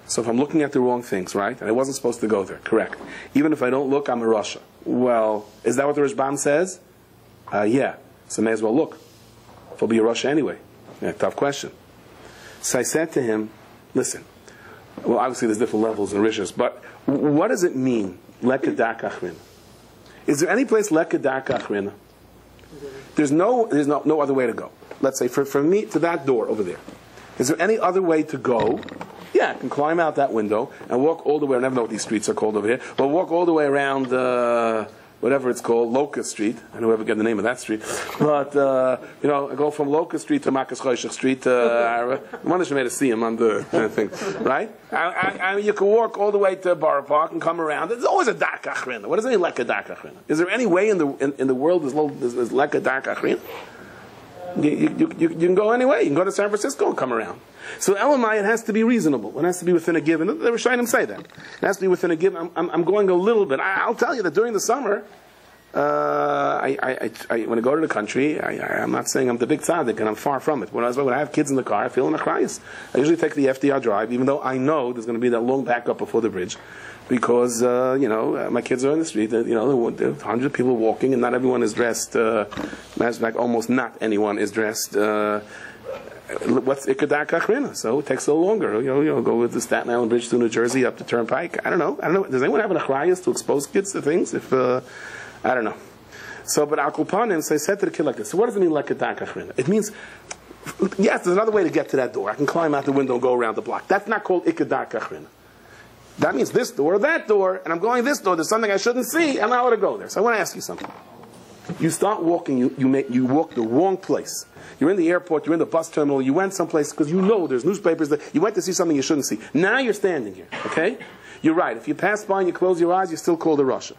so if I'm looking at the wrong things, right, and I wasn't supposed to go there, correct. Even if I don't look, I'm a Rasha. Well, is that what the Rashbam says? Yeah. So may as well look. If I'll be a Rasha anyway. Yeah, tough question. So I said to him, listen, well, obviously there's different levels and rishas, but what does it mean, lekedak achrin? Is there any place lekedak achrin? There's no other way to go. Let's say, for me, to that door over there. Is there any other way to go? Yeah, I can climb out that window and walk all the way, I never know what these streets are called over here, but walk all the way around whatever it's called, Locust Street. I don't ever get the name of that street. But, you know, I go from Locust Street to Makas Choshech Street. I wonder if I made a see him on the thing. Right? I mean, you can walk all the way to Borough Park and come around. There's always a Dak Achrina. What does it mean, Leka Dak Achrina? Is there any way in the world there's Leka Dak Achrina? You can go anyway. You can go to San Francisco and come around. So Elamai, it has to be reasonable. It has to be within a given. The Rishonim say that. It has to be within a given. I'm going a little bit. I'll tell you that during the summer, when I go to the country, I'm not saying I'm the big tzaddik, and I'm far from it. When I have kids in the car, I feel in a chrayas. I usually take the FDR drive, even though I know there's going to be that long backup before the bridge. Because, you know, my kids are in the street, you know, there are 100 people walking and not everyone is dressed, matter of fact, almost not anyone is dressed, what's Ikadak Achrina? So it takes a little longer. You know, go with the Staten Island Bridge to New Jersey up the Turnpike. I don't know. Does anyone have an achrayas to expose kids to things? If, I don't know. So, but Al Kulpanim, so I said to the kid like this, so what does it mean, Ikadak Achrina? It means, yes, there's another way to get to that door. I can climb out the window and go around the block. That's not called Ikadak Achrina. That means this door or that door, and I'm going this door, there's something I shouldn't see, I'm not allowed to go there. So I want to ask you something. You start walking, you walk the wrong place. You're in the airport, you're in the bus terminal, you went someplace because you know there's newspapers that you went to see something you shouldn't see. Now you're standing here, okay? You're right. If you pass by and you close your eyes, you're still called a Rasha.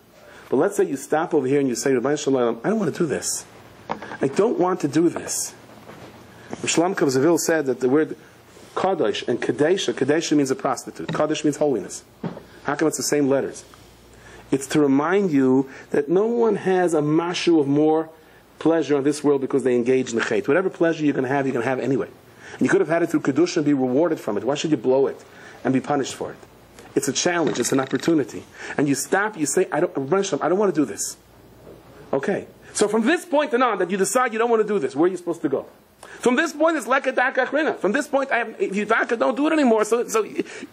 But let's say you stop over here and you say, Rabbi Shalom, I don't want to do this. I don't want to do this. Shlomo Kabzavil said that the word Kadosh and Kadesha, Kadesha means a prostitute. Kadosh means holiness. How come it's the same letters? It's to remind you that no one has a mashu of more pleasure in this world because they engage in the chait. Whatever pleasure you're going to have anyway. And you could have had it through Kedusha and be rewarded from it. Why should you blow it and be punished for it? It's a challenge. It's an opportunity. And you stop, you say, I don't want to do this. Okay. So from this point on that you decide you don't want to do this, where are you supposed to go? From this point, it's lekadak achrina. From this point, if you don't do it anymore. So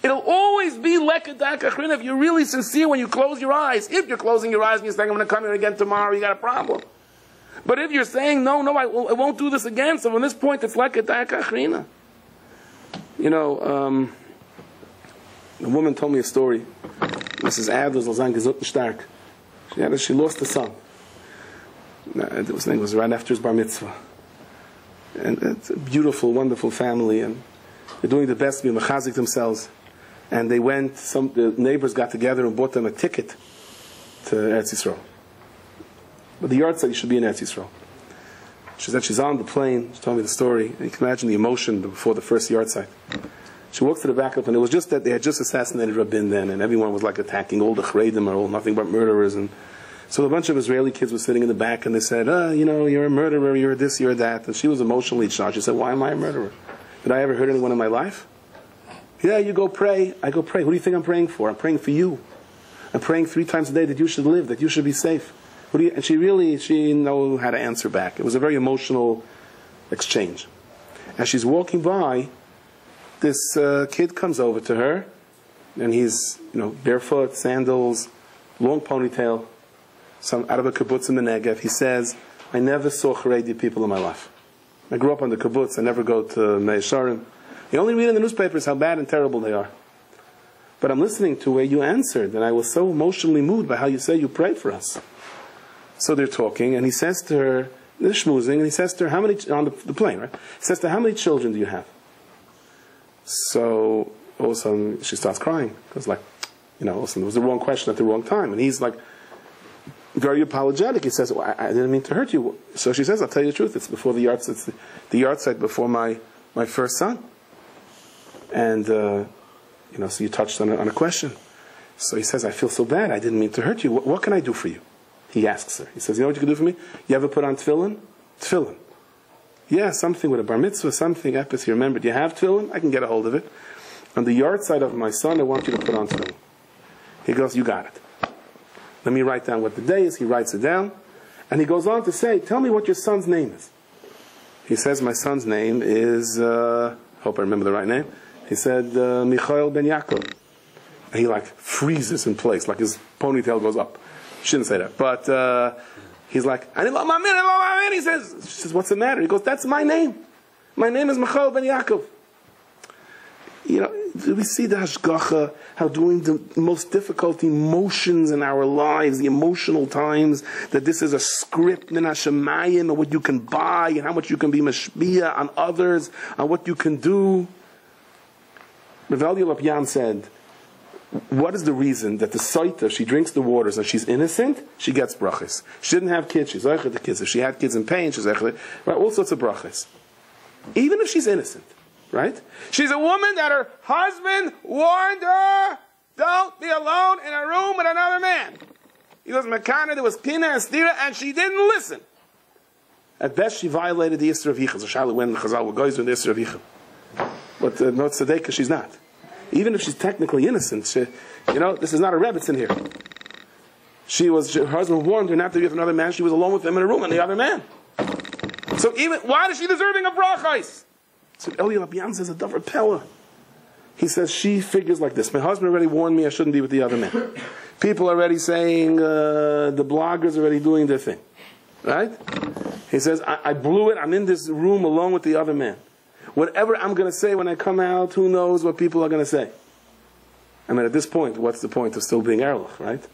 it'll always be lekadak achrina if you're really sincere when you close your eyes. If you're closing your eyes and you're saying, I'm going to come here again tomorrow, you got a problem. But if you're saying, no, I won't do this again, so from this point, it's lekadak achrina. You know, a woman told me a story. Mrs. Adler's Lausanne gesund stark. She lost a son. His name was right after his bar mitzvah. And it's a beautiful, wonderful family, and they're doing the best to be mechazik themselves. And they went, the neighbors got together and bought them a ticket to Eretz Yisrael. But the yard said you should be in Eretz Yisrael. She said she's on the plane, she told me the story, and you can imagine the emotion before the first yard site. She walks to the back of the plane. It was just that they had just assassinated Rabin then, and everyone was like attacking all the Chredim, are all nothing but murderers. And so a bunch of Israeli kids were sitting in the back, and they said, you're a murderer, you're this, you're that. And she was emotionally charged. She said, why am I a murderer? Did I ever hurt anyone in my life? Yeah, you go pray. I go pray. Who do you think I'm praying for? I'm praying for you. I'm praying 3 times a day that you should live, that you should be safe. And she knew how to answer back. It was a very emotional exchange. As she's walking by, this kid comes over to her, and he's barefoot, sandals, long ponytail, out of a kibbutz in the Negev. He says, I never saw Haredi people in my life. I grew up on the kibbutz. I never go to Mei Sharim. You only read in the newspapers how bad and terrible they are. But I'm listening to where you answered, and I was so emotionally moved by how you say you prayed for us. So they're talking, and he says to her, they're schmoozing, and he says to her, how many, on the plane, right? He says to her, how many children do you have? So all of a sudden she starts crying. Because all of a sudden it was the wrong question at the wrong time. And he's very apologetic. He says, well, I didn't mean to hurt you. So she says, I'll tell you the truth. It's before the yard site before my first son. And, so you touched on a question. So he says, I feel so bad. I didn't mean to hurt you. What can I do for you? He asks her. He says, you know what you can do for me? You ever put on tefillin? Tefillin. Yeah, something with a bar mitzvah, something, epis. You remember, do you have tefillin? I can get a hold of it. On the yard side of my son, I want you to put on tefillin. He goes, you got it. Let me write down what the day is. He writes it down. And he goes on to say, tell me what your son's name is. He says, my son's name is, hope I remember the right name. He said, Michael ben Yaakov. And he freezes in place, his ponytail goes up. Shouldn't say that. But he's like, I love my man. She says, what's the matter? He goes, that's my name. My name is Michael ben Yaakov. Do we see the hashgacha, how doing the most difficult emotions in our lives, the emotional times, that this is a script, min hashemayim, of what you can buy, and how much you can be mashbiya on others, on what you can do. Rav Elya Lopian said, what is the reason that the Saita, she drinks the waters and she's innocent, she gets brachas? She didn't have kids, she's zeicher the kids. If she had kids in pain, she's zeicher, right? All sorts of brachas. Even if she's innocent, right? She's a woman that her husband warned her, don't be alone in a room with another man. He was Mekana, there was Kina and Stira, and she didn't listen. At best, she violated the Yisra of Yichud. So Charlotte went and Chazal were guys in the Yisra of Yichud. But not Tzedekah, she's not. Even if she's technically innocent, this is not a Rebbetzin here. Her husband warned her not to be with another man. She was alone with him in a room and the other man. So why is she deserving of brachos? So Elya Lopian says a davar pella. He says she figures like this. My husband already warned me I shouldn't be with the other man. People are already saying, the bloggers are already doing their thing. Right? He says, I blew it. I'm in this room alone with the other man. Whatever I'm going to say when I come out, who knows what people are going to say. At this point, what's the point of still being Erlich, right?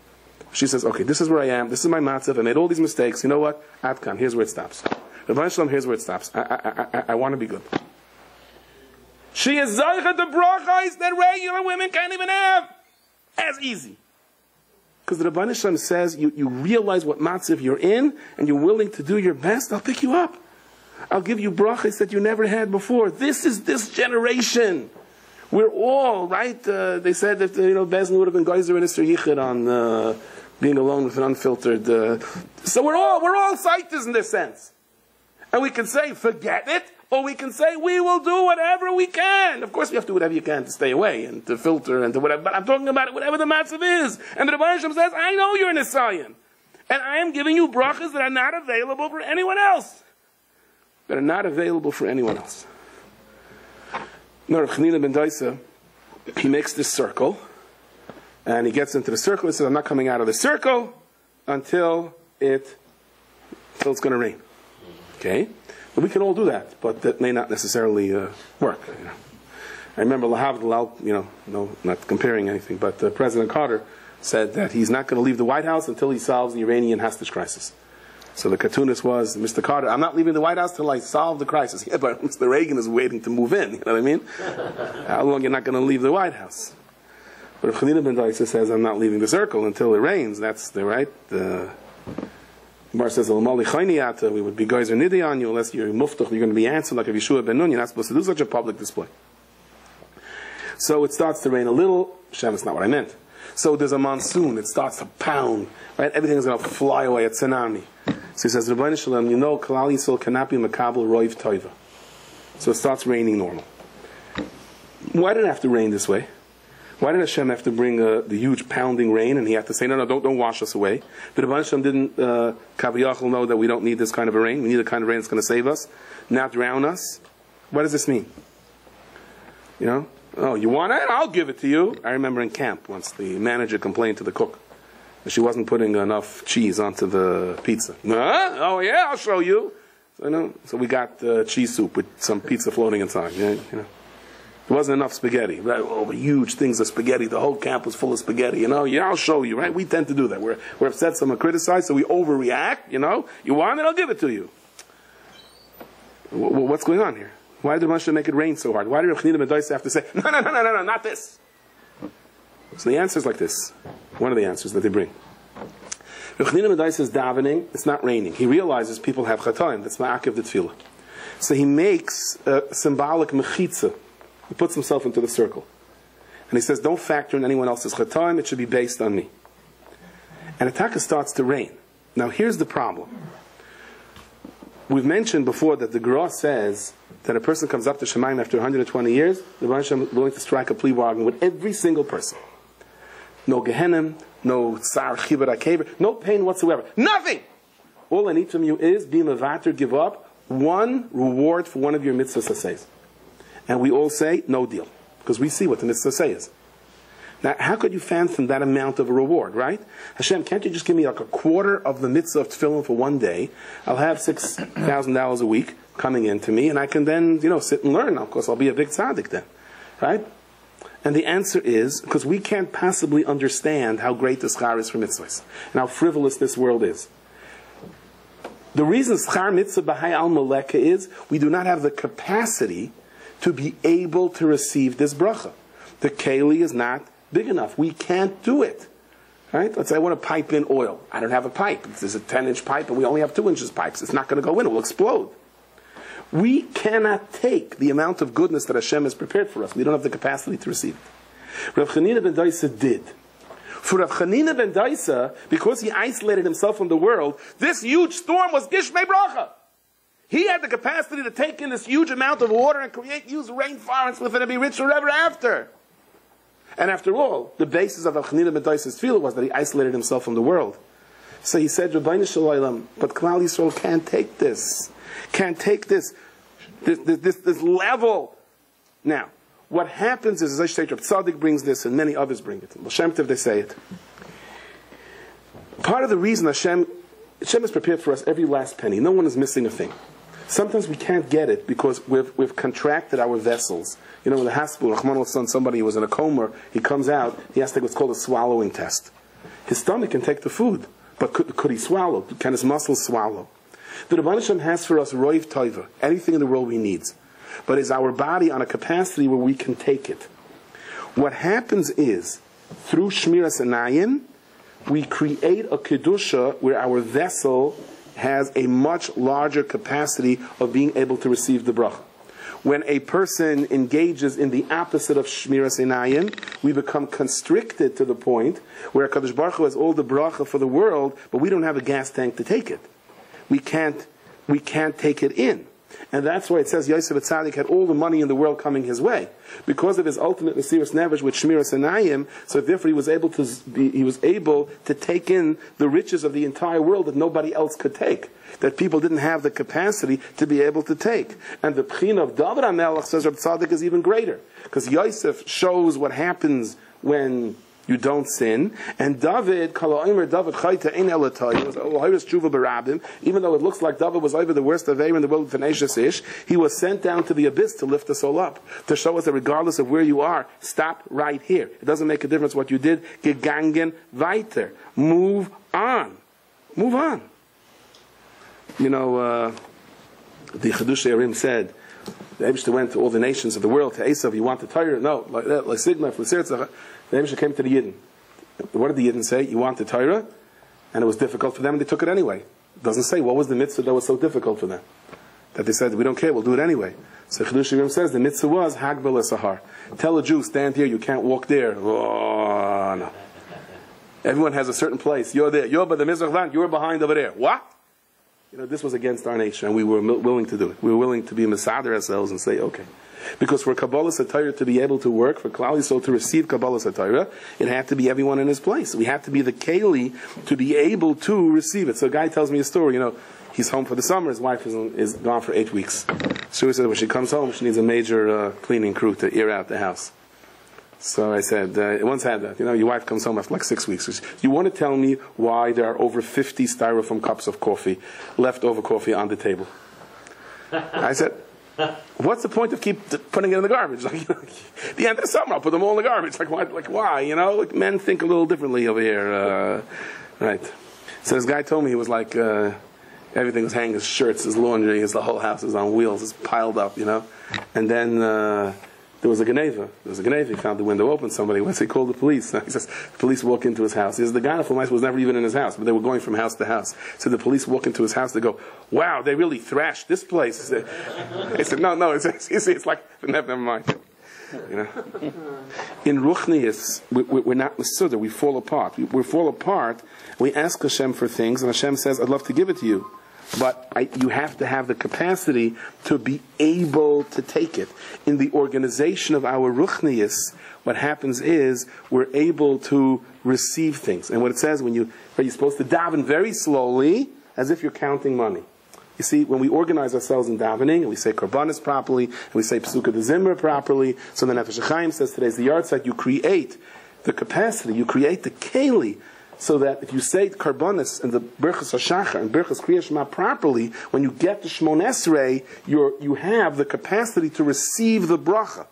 She says, okay, this is where I am. This is my matzav. I made all these mistakes. You know what? Atkan, here's where it stops. Rabbi Shalom, here's where it stops. I want to be good. She is zeicha the brachos that regular women can't even have. As easy. Because the Rabbi Shalom says, you realize what matzav you're in, and you're willing to do your best, I'll pick you up. I'll give you brachas that you never had before. This is this generation. We're all, right? They said that, Bezdin would have been geyser and Isser Yichud on being alone with an unfiltered. So we're all sighters in this sense, and we can say forget it, or we can say we will do whatever we can. Of course, we have to do whatever you can to stay away and to filter and to whatever. But I'm talking about it, whatever the matzav is. And the Rebbe says, I know you're an Nisayan, and I am giving you brachas that are not available for anyone else. That are not available for anyone else. Now, Rav Chanina ben Daisa, he makes this circle, and he gets into the circle. He says, I'm not coming out of the circle until it's going to rain. Okay? But we can all do that, but that may not necessarily work. You know. I remember Lahavdil, no, not comparing anything, but President Carter said that he's not going to leave the White House until he solves the Iranian hostage crisis. So the cartoonist was, Mr. Carter, I'm not leaving the White House until I solve the crisis. Yeah, but Mr. Reagan is waiting to move in, you know what I mean? How long you're not going to leave the White House? But if Chanina ben Daisa says, I'm not leaving the circle until it rains, that's the right. The Bar says, we would be geyser nidi on you unless you're muftach, you're going to be answered like a Yeshua ben Nun. You're not supposed to do such a public display. So it starts to rain a little. Shem, it's not what I meant. So there's a monsoon. It starts to pound. Right? Everything's going to fly away. A tsunami. So he says, Rabbi Shalom, you know, Kalal Yisrael cannot be makabel roiv toiva. So it starts raining normal. Why did it have to rain this way? Why did Hashem have to bring the huge pounding rain, and he had to say, no, don't wash us away? But Rabbi Hashem didn't, Kaviyachal, know that we don't need this kind of a rain. We need a kind of rain that's going to save us, not drown us. What does this mean? You know? Oh, you want it? I'll give it to you. I remember in camp once the manager complained to the cook that she wasn't putting enough cheese onto the pizza. Oh yeah, I'll show you. So we got cheese soup with some pizza floating inside. You know. There wasn't enough spaghetti. Right? Oh, huge things of spaghetti. The whole camp was full of spaghetti. You know, yeah, I'll show you. Right? We tend to do that. We're upset, someone criticized, so we overreact. You know, you want it? I'll give it to you. What's going on here? Why did Moshe make it rain so hard? Why did Rav Chanina ben Daisa have to say, no, not this? So the answer is like this. One of the answers that they bring. Rav Chanina ben Daisa is davening, it's not raining. He realizes people have chatoim, that's ma'akev the tefillah. So he makes a symbolic mechitza. He puts himself into the circle. And he says, don't factor in anyone else's chatoim, it should be based on me. And Ataka starts to rain. Now here's the problem. We've mentioned before that the Gra says that a person comes up to Shemaim after 120 years, the Rebbe is willing to strike a plea bargain with every single person. No Gehenim, no Tsar Chibur HaKever, no pain whatsoever. Nothing! All I need from you is, be mevater, give up one reward for one of your mitzvahs says. And we all say, no deal. Because we see what the mitzvah says. Now, how could you fathom that amount of a reward, right? Hashem, can't you just give me like a quarter of the mitzvah of tefillin for one day? I'll have $6,000 a week coming into me, and I can then, sit and learn. Of course, I'll be a big tzaddik then, right? And the answer is, because we can't possibly understand how great the schar is for mitzvahs, and how frivolous this world is. The reason schar mitzvah b'hai al maleka is, we do not have the capacity to be able to receive this bracha. The keli is not big enough. We can't do it. Right? Let's say I want to pipe in oil. I don't have a pipe. There's a 10-inch pipe, and we only have 2-inch pipes. It's not going to go in. It will explode. We cannot take the amount of goodness that Hashem has prepared for us. We don't have the capacity to receive it. Rav Chanina ben Daisa did. For Rav Chanina ben Daisa, because he isolated himself from the world, this huge storm was Gishmei Bracha. He had the capacity to take in this huge amount of water and create huge rainforests with it and be rich forever after. And after all, the basis of Rav Chanina ben Daisa's tefillah was that he isolated himself from the world. So he said, Rabbeinu Shalom, but Klal Yisrael can't take this. Can't take this level. Now, what happens is, as I say, Rav Tzaddik brings this and many others bring it. Shem Tov, they say it. Part of the reason Hashem has prepared for us every last penny. No one is missing a thing. Sometimes we can't get it because we've contracted our vessels. In the hospital, Rahman al-San, somebody was in a coma, he comes out, he has to take what's called a swallowing test. His stomach can take the food, but could he swallow? Can his muscles swallow? The Rebbe Hashem has for us roiv toiva, anything in the world we need. But is our body on a capacity where we can take it? What happens is, through Shmiras Anayim, we create a kedusha where our vessel has a much larger capacity of being able to receive the bracha. When a person engages in the opposite of Shmiras Einayim, we become constricted to the point where HaKadosh Baruch Hu has all the bracha for the world, but we don't have a gas tank to take it. We can't take it in. And that's why it says Yosef Tzaddik had all the money in the world coming his way. Because of his ultimate Mesiras Nefesh with Shmiras Einayim, so therefore he was able to take in the riches of the entire world that nobody else could take, that people didn't have the capacity to be able to take. And the Pchin of David HaMelech, says Reb Tzaddik, is even greater. Because Yosef shows what happens when you don't sin. And David, even though it looks like David was over the worst of in the world of Tenacious Ish, he was sent down to the abyss to lift us all up, to show us that regardless of where you are, stop right here. It doesn't make a difference what you did. Gegangen weiter. Move on. Move on. You know, the Chedush Yerim said, the Eibishter went to all the nations of the world, to Esav, you want the Torah? No, like that, like Sigma, for the Eibishter came to the Yidden. What did the Yidden say? You want the Torah? And it was difficult for them, and they took it anyway. It doesn't say what was the mitzvah that was so difficult for them, that they said, we don't care, we'll do it anyway. So Chedush Yerim says, the mitzvah was, Hagbel Esahar. Tell a Jew, stand here, you can't walk there. Oh, no. Everyone has a certain place. You're there. You're by the Mizrach land, you're behind over there. What? You know, this was against our nature, and we were willing to do it. We were willing to be Mesader ourselves and say, okay. Because for Kabbalah Satira to be able to work, for Klal Yisrael to receive Kabbalah Satira, it had to be everyone in his place. We had to be the Keli to be able to receive it. So a guy tells me a story, you know, he's home for the summer, his wife is gone for 8 weeks. So he said when she comes home, she needs a major cleaning crew to air out the house. So I said, I once had that. You know, your wife comes home after like 6 weeks. You want to tell me why there are over 50 styrofoam cups of coffee, leftover coffee on the table? I said, what's the point of keep putting it in the garbage? Like, the end of the summer, I'll put them all in the garbage. Like why? You know, like men think a little differently over here. Right. So this guy told me he was like, everything was hanging, his shirts, his laundry, the whole house is on wheels, it's piled up, you know. And then there was a Geneva. He found the window open. Somebody, once he called the police. He says, the police walk into his house. He says, the guy from was never even in his house, but they were going from house to house. So the police walk into his house. They go, wow, they really thrashed this place. He said, no, it's like, never mind. You know, in Ruchnius, we're not Mesuder. We fall apart. We fall apart. We ask Hashem for things, and Hashem says, I'd love to give it to you. But you have to have the capacity to be able to take it. In the organization of our Ruchnius, what happens is we're able to receive things. And what it says, you're supposed to daven very slowly, as if you're counting money. You see, when we organize ourselves in davening, and we say Korbanos properly, and we say Pesukah de Zimra properly, so the Nefesh HaChaim says today's the yard site, you create the capacity, you create the keli, so that if you say Korbanos and the Berchas HaShachar and Berchas Kriya Shema properly, when you get to Shmon Esrei, you have the capacity to receive the bracha.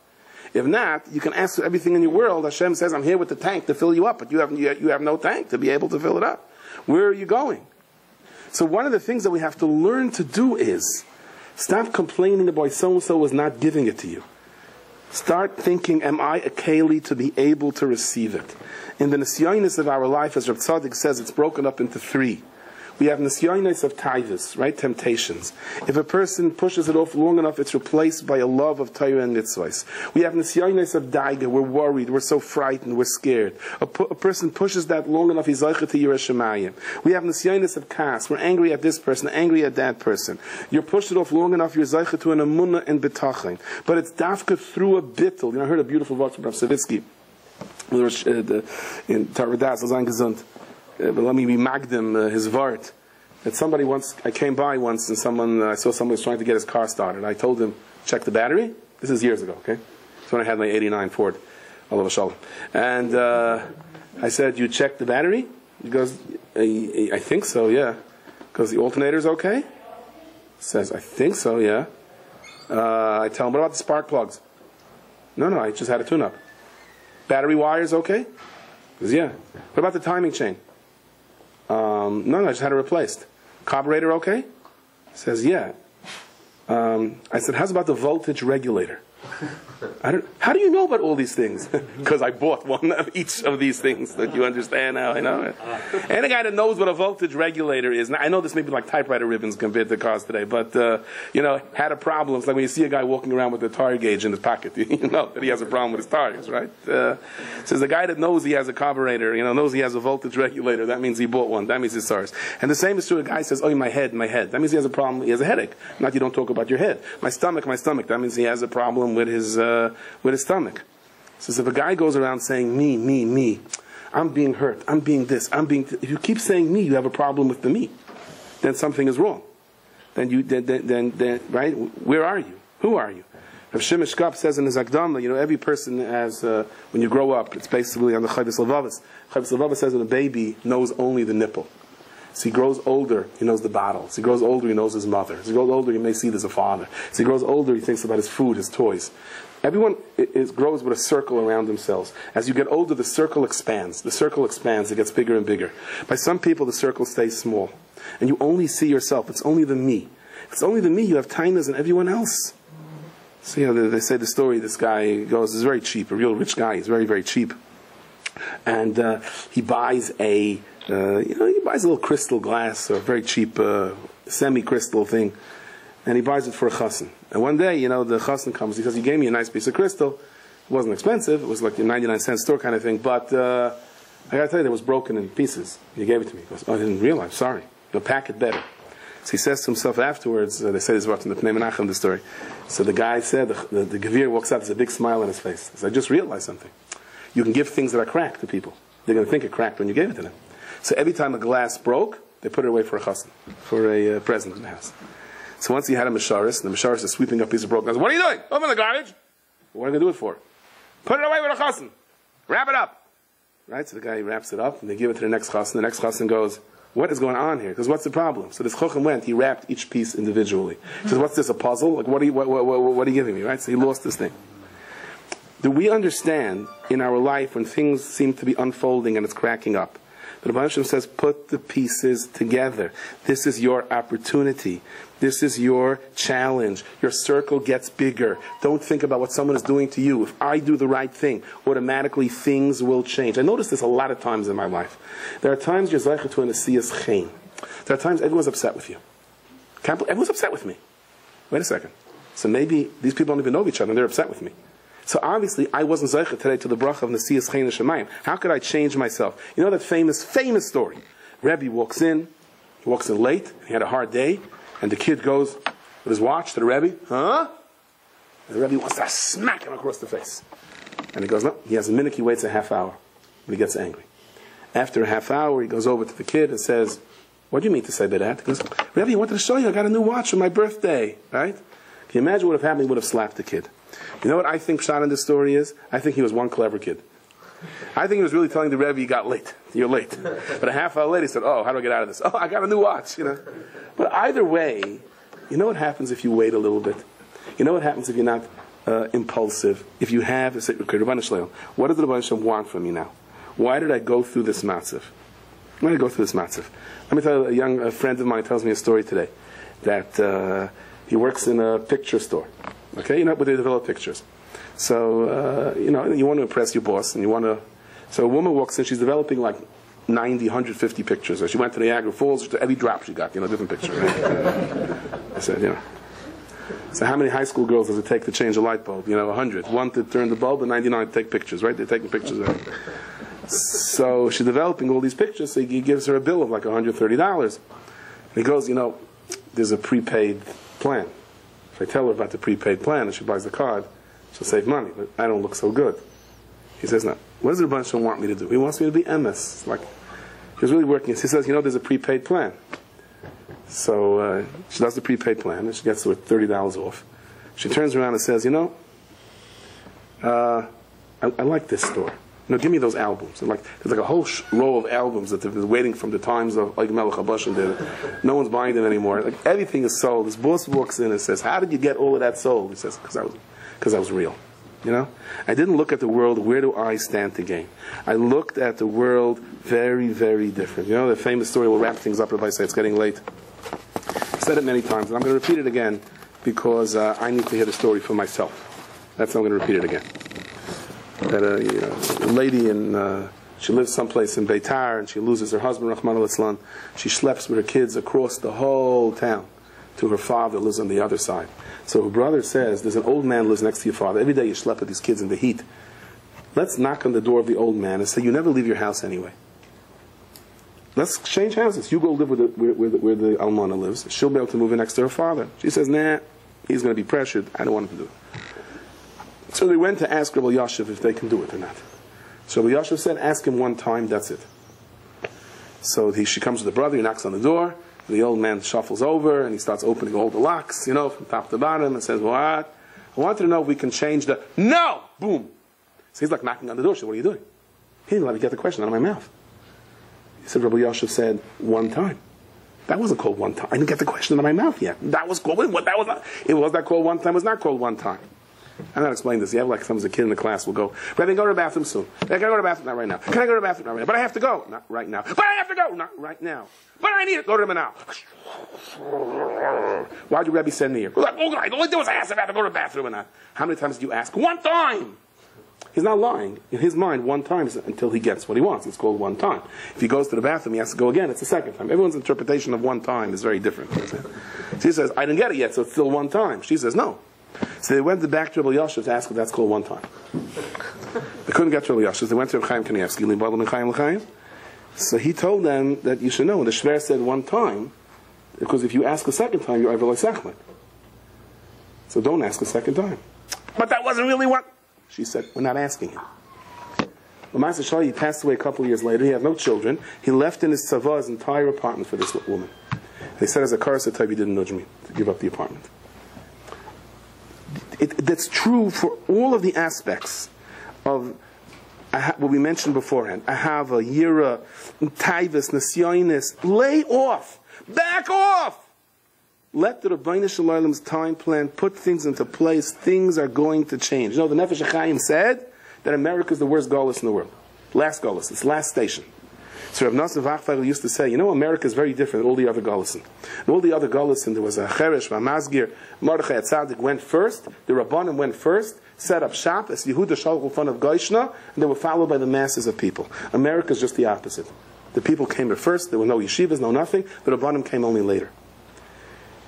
If not, you can ask for everything in your world. Hashem says, I'm here with the tank to fill you up, but you have no tank to be able to fill it up. Where are you going? So one of the things that we have to learn to do is stop complaining about so-and-so was not giving it to you. Start thinking, am I a keli to be able to receive it? In the nisyonis of our life, as Reb Tzaddik says, it's broken up into 3. We have nisyonis of taivas, right? Temptations. If a person pushes it off long enough, it's replaced by a love of Torah and mitzvahs. We have nisyonis of daiga. We're worried. We're so frightened. We're scared. A person pushes that long enough, he's zeicha to Yireh Shemayim. We have nisyonis of kas. We're angry at this person, angry at that person. You're pushed it off long enough, you're zeicha to an emunah and betachin. But it's dafka through a bittul. You know, I heard a beautiful word from Rav Savitsky in Torah Das, but let me be magdim his vart. That somebody once, I came by once and I saw someone was trying to get his car started. I told him, check the battery. This is years ago, okay? It's when I had my 89 Ford, Allah Shalom. And I said, you checked the battery? He goes, I think so, yeah. Goes, the alternator's okay? Says, I think so, yeah. I tell him, what about the spark plugs? No, I just had a tune-up. Battery wires okay? Goes, yeah. What about the timing chain? No, I just had it replaced. Carburetor okay? Says, yeah. I said, how's about the voltage regulator? How do you know about all these things? Because I bought one of each of these things. That you understand now? I know it. And a guy that knows what a voltage regulator is. Now, I know this may be like typewriter ribbons compared to cars today, but had a problem. It's like when you see a guy walking around with a tar gauge in his pocket, you know that he has a problem with his tires, right? Says the guy that knows he has a carburetor, knows he has a voltage regulator. That means he bought one. That means it's SARS. And the same is true. A guy says, "Oh, my head." That means he has a problem. He has a headache. Not you don't talk about your head. My stomach. That means he has a problem with his stomach. So if a guy goes around saying me, I'm being hurt, I'm being this, if you keep saying me, you have a problem with the me. Then something is wrong. Then right? Where are you? Who are you? Rav Shimon Shkop says in his Akdama, every person has, when you grow up, it's basically on the Chavis Levavas. Chavis Levavas says that a baby knows only the nipple. As he grows older, he knows the bottle. As he grows older, he knows his mother. As he grows older, he may see there's a father. As he grows older, he thinks about his food, his toys. Everyone grows with a circle around themselves. As you get older, the circle expands. The circle expands. It gets bigger and bigger. By some people, the circle stays small. And you only see yourself. It's only the me. If it's only the me, you have tainas and everyone else. So, they say the story, this guy goes, is very cheap, a real rich guy. He's very, very cheap. And he buys he buys a little crystal glass, or a very cheap semi-crystal thing, and he buys it for a chassan. And one day, the chassan comes, he says, "You gave me a nice piece of crystal. It wasn't expensive, it was like a 99-cent store kind of thing, but I gotta tell you, it was broken in pieces. You gave it to me." He goes, "Oh, I didn't realize, sorry. You'll pack it better." So he says to himself afterwards, they say this about the Pnei Menachem, the story. So the guy said, the Gevir walks out, there's a big smile on his face. He says, "I just realized something. You can give things that are cracked to people. They're going to think it cracked when you gave it to them. So every time a glass broke, they put it away for a chassan, for a present in the house." So once he had a Masharis, and the Masharis is sweeping up a piece of broken glass. "What are you doing? Open the garbage." "What are you going to do it for?" "Put it away with a chassan. Wrap it up." Right? So the guy wraps it up, and they give it to the next chassan. The next chassan goes, "What is going on here? Because what's the problem?" So this chacham went, he wrapped each piece individually. He says, "What's this, a puzzle? Like, what are you giving me?" Right? So he lost this thing. Do we understand in our life when things seem to be unfolding and it's cracking up? The Rebbe Hashem says, put the pieces together. This is your opportunity. This is your challenge. Your circle gets bigger. Don't think about what someone is doing to you. If I do the right thing, automatically things will change. I noticed this a lot of times in my life. There are times you're zeicher to an asiyas chen. There are times everyone's upset with you. Everyone's upset with me. Wait a second. So maybe these people don't even know each other and they're upset with me. So obviously, I wasn't zeicher today to the bracha of Nesiyas Chen Shemayim. How could I change myself? You know that famous story. Rabbi walks in. He walks in late. He had a hard day. And the kid goes with his watch to the Rabbi. "Huh?" And the Rabbi wants to smack him across the face. And he goes, no. He has a minute. He waits a half hour. But he gets angry. After a half hour, he goes over to the kid and says, "What do you mean to say by that?" He goes, "Rabbi, I wanted to show you. I got a new watch for my birthday." Right? Can you imagine what would have happened? He would have slapped the kid. You know what I think Pshat in this story is? I think he was one clever kid. I think he was really telling the Rebbe, "You got late. You're late." But a half hour later, he said, "Oh, how do I get out of this? Oh, I got a new watch." But either way, you know what happens if you wait a little bit? You know what happens if you're not impulsive? If you have, say, okay, Rabbi Shalom, what does the Rabbi Shalom want from me now? Why did I go through this matzav? Why did I go through this matzav? Let me tell you, a friend of mine tells me a story today that he works in a picture store. Okay, where they develop pictures. So, you want to impress your boss, and you want to... So a woman walks in, she's developing like 90, 150 pictures. So she went to Niagara Falls, to every drop she got, different picture. Right? I said, So how many high school girls does it take to change a light bulb? 100. One to turn the bulb, and 99 to take pictures, right? They're taking pictures. Right? So she's developing all these pictures, so he gives her a bill of like $130. And he goes, there's a prepaid plan. If I tell her about the prepaid plan and she buys the card, she'll save money, but I don't look so good. He says, "No. What does the Rebbe want me to do? He wants me to be MS." Like, he was really working. He says, there's a prepaid plan. So she does the prepaid plan, and she gets with $30 off. She turns around and says, I like this store. Give me those albums. And there's like a whole row of albums that they've been waiting from the times of like Melech HaBashim did. No one's buying them anymore. Like everything is sold. This boss walks in and says, "How did you get all of that sold?" He says, "Because I was real." I didn't look at the world, where do I stand to gain? I looked at the world very, very different. The famous story, we'll wrap things up if I say it's getting late. I've said it many times, and I'm going to repeat it again because I need to hear the story for myself. That's how I'm going to repeat it again. That a lady she lives someplace in Beitar, and she loses her husband, Rahman al-Islam. She schleps with her kids across the whole town to her father who lives on the other side. So her brother says, there's an old man who lives next to your father. Every day you schlep with these kids in the heat. Let's knock on the door of the old man and say, you never leave your house anyway. Let's change houses. You go live where the almana lives. She'll be able to move in next to her father. She says, nah, he's going to be pressured. I don't want him to do it. So they went to ask Rabbi Yashiv if they can do it or not. So Rabbi Yashiv said, ask him one time, that's it. So she comes with the brother, he knocks on the door, the old man shuffles over, and he starts opening all the locks, from top to bottom, and says, what? I wanted to know if we can change the... No! Boom! So he's like knocking on the door. She said, what are you doing? He didn't let me get the question out of my mouth. He said, Rabbi Yashiv said, one time. That wasn't called one time. I didn't get the question out of my mouth yet. That was called... What? That was not... It was not called one time. It was not called one time. I'm not explaining this. You have like sometimes a kid in the class will go, Rabbi, go to the bathroom soon. I gotta go to the bathroom, not right now. Can I go to the bathroom? Not right now. But I have to go. Not right now. But I have to go. Not right now. But I need it. Go to the now. Why'd your Rabbi send me here? Like, all I do is I asked if I have to go to the bathroom or not. How many times do you ask? One time! He's not lying. In his mind, one time is until he gets what he wants. It's called one time. If he goes to the bathroom, he has to go again. It's the second time. Everyone's interpretation of one time is very different. She says, I didn't get it yet, so it's still one time. She says, no. So they went back to Rabbi Yashiv to ask if that's called one time. They couldn't get to Rabbi Yashiv. They went to Rabbi Chaim Kanievsky. So he told them that you should know. The Shver said one time, because if you ask a second time, you're Avaloi Sechmet. So don't ask a second time. But that wasn't really what... She said, we're not asking him. Master Shah, he passed away a couple of years later. He had no children. He left in his tzava his entire apartment for this woman. They said as a curse, the type he didn't nudge me to give up the apartment. That's true for all of the aspects of what we mentioned beforehand. Ahava, Yira, Taivas, Nasyonis. Lay off. Back off. Let the Rabbeinu Shalom's time plan put things into place. Things are going to change. The Nefesh HaChaim said that America is the worst Golos in the world. Last Golos. It's last station. So Rav Nosson Vachfagel used to say, America is very different than all the other Golosin. In all the other Golosin, there was a Cheresh, V'Mazgir, Mordechai Tzaddik went first, the Rabbanim went first, set up shop, as Yehuda Shalch in front of Goishna, and they were followed by the masses of people. America is just the opposite. The people came at first, there were no yeshivas, no nothing, the Rabbanim came only later.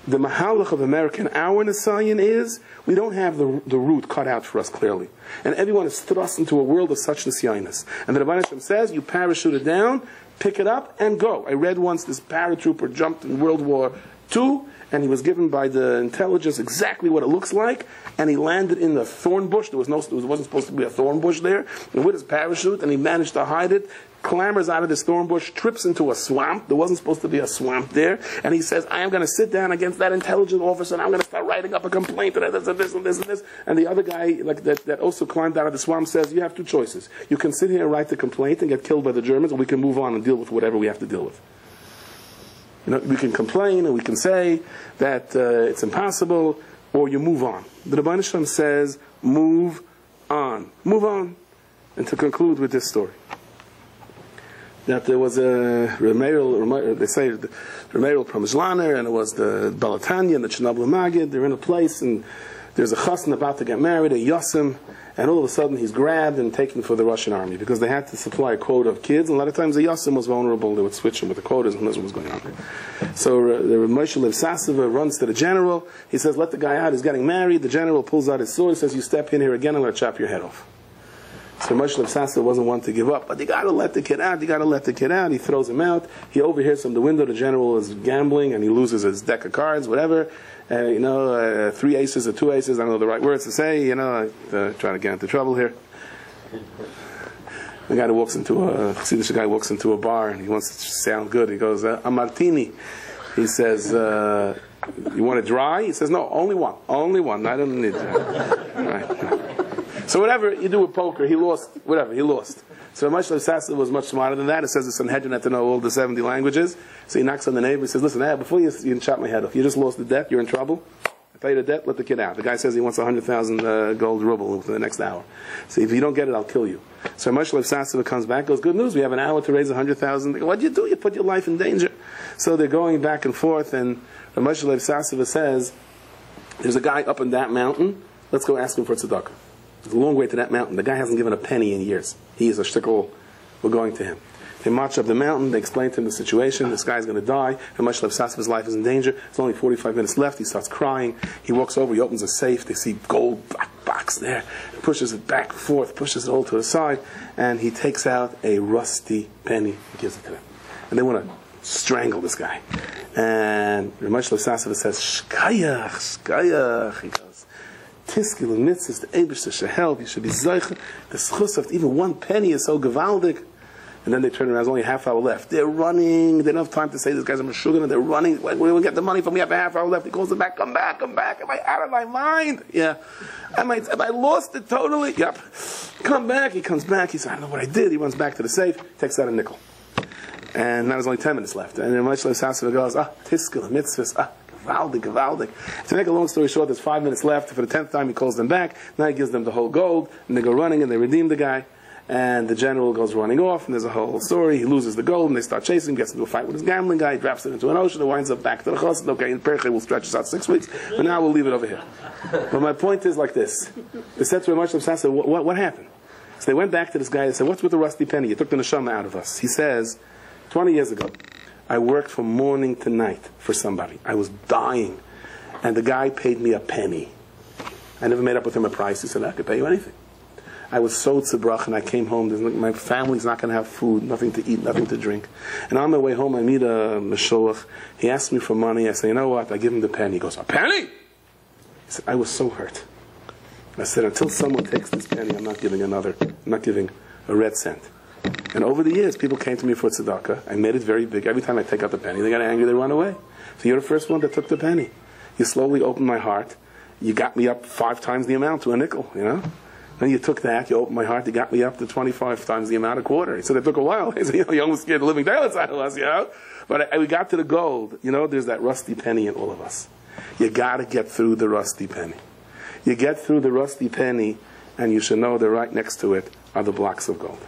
The Mahalach of America and our Nisayan is, we don't have the route cut out for us clearly. And everyone is thrust into a world of such Nisyanis. And the Rebbeinu Shalom says, you parachute it down, pick it up, and go. I read once this paratrooper jumped in World War II, and he was given by the intelligence exactly what it looks like, and he landed in the thorn bush. There wasn't supposed to be a thorn bush there. And with his parachute, and he managed to hide it, clambers out of this thorn bush, trips into a swamp. There wasn't supposed to be a swamp there. And he says, I am going to sit down against that intelligence officer, and I'm going to start writing up a complaint, and this, and this, and this, and this. And the other guy that also climbed out of the swamp says, you have two choices. You can sit here and write the complaint and get killed by the Germans, or we can move on and deal with whatever we have to deal with. We can complain, and we can say that it's impossible, or you move on. The Rebbeinu Shalom says, move on. Move on. And to conclude with this story, that there was a Remeirel, they say the Remeirel Pramizlaner, and it was the Balatanya and the Chernobyl Magid. They're in a place, and there's a chassan about to get married, a Yosim, and all of a sudden he's grabbed and taken for the Russian army because they had to supply a quota of kids, and a lot of times the Yosim was vulnerable. They would switch him with the quotas, and that's what was going on there. So the Moshe Lev Sasova runs to the general. He says, let the guy out. He's getting married. The general pulls out his sword. He says, you step in here again, I'm going to chop your head off. So Moshe Lev Sasova wasn't one to give up, but you got to let the kid out. You got to let the kid out. He throws him out. He overhears from the window the general is gambling, and he loses his deck of cards, whatever. 3 aces or 2 aces. I don't know the right words to say. I try to get into trouble here. The guy walks into a bar, and he wants to sound good. He goes, a martini. He says, you want it dry? He says, no, only one. Only one. I don't need right. So whatever you do with poker, he lost. Whatever, he lost. So Moshe Lev Sasova was much smarter than that. It says the Sanhedrin had to know all the 70 languages. So he knocks on the neighbor. He says, listen, before you can chop my head off, you just lost the debt. You're in trouble. I pay the debt. Let the kid out. The guy says he wants 100,000 gold ruble within the next hour. So if you don't get it, I'll kill you. So Moshe Lev Sasova comes back, goes, good news. We have an hour to raise 100,000. They go, what do you do? You put your life in danger. So they're going back and forth, and Moshe Lev Sasova says, there's a guy up in that mountain. Let's go ask him for tzedakah. It's a long way to that mountain. The guy hasn't given a penny in years. He is a shtickle. We're going to him. They march up the mountain. They explain to him the situation. This guy's going to die. And much less his life is in danger. There's only 45 minutes left. He starts crying. He walks over. He opens a safe. They see gold black box there. He pushes it back and forth. Pushes it all to the side. And he takes out a rusty penny and gives it to them. And they want to strangle this guy. And Ramesh Losasova says, Shkayach, Shkayach. He goes, Tiskil and mitzvahs, the Eibishter should help. You should be zeicha. The schus of even one penny is so gewaldig. And then they turn around. There's only a half hour left. They're running. They don't have time to say this guy's a meshugana. They're running. Where will we get the money from? We have a half hour left. He calls them back. Come back. Come back. Am I out of my mind? Yeah. Am I lost it totally? Yep. Come back. He comes back. He says, I don't know what I did. He runs back to the safe. Takes out a nickel. And now there's only 10 minutes left. And then Moshe Sasova goes, Tiskil, mitzvahs, gewaldig, gewaldig. To make a long story short, there's 5 minutes left. For the 10th time, he calls them back. Now he gives them the whole gold. And they go running and they redeem the guy. And the general goes running off, and there's a whole story. He loses the gold, and they start chasing him, gets into a fight with his gambling guy, he drops it into an ocean, and winds up back to the chassid. Okay, in Perche we'll stretch this out 6 weeks, but now we'll leave it over here. But my point is like this. They said to Ramesh Losasova, what happened? So they went back to this guy and said, what's with the rusty penny? You took the neshama out of us. He says, 20 years ago, I worked from morning to night for somebody. I was dying, and the guy paid me a penny. I never made up with him a price. He said, I could pay you anything. I was so tzibrach, and I came home. My family's not going to have food, nothing to eat, nothing to drink. And on my way home, I meet a meshulach. He asked me for money. I say, you know what? I give him the penny. He goes, a penny? He said, I was so hurt. I said, until someone takes this penny, I'm not giving a red cent. And over the years, people came to me for tzedakah. I made it very big. Every time I take out the penny, they got angry, they run away. So you're the first one that took the penny. You slowly opened my heart. You got me up 5 times the amount to a nickel, you know? Then you took that, you opened my heart, you got me up to 25 times the amount a quarter. He said, it took a while. He said, you almost scared the living daylights out of us, you know? But we got to the gold. You know, there's that rusty penny in all of us. You got to get through the rusty penny. You get through the rusty penny, and you should know that right next to it are the blocks of gold.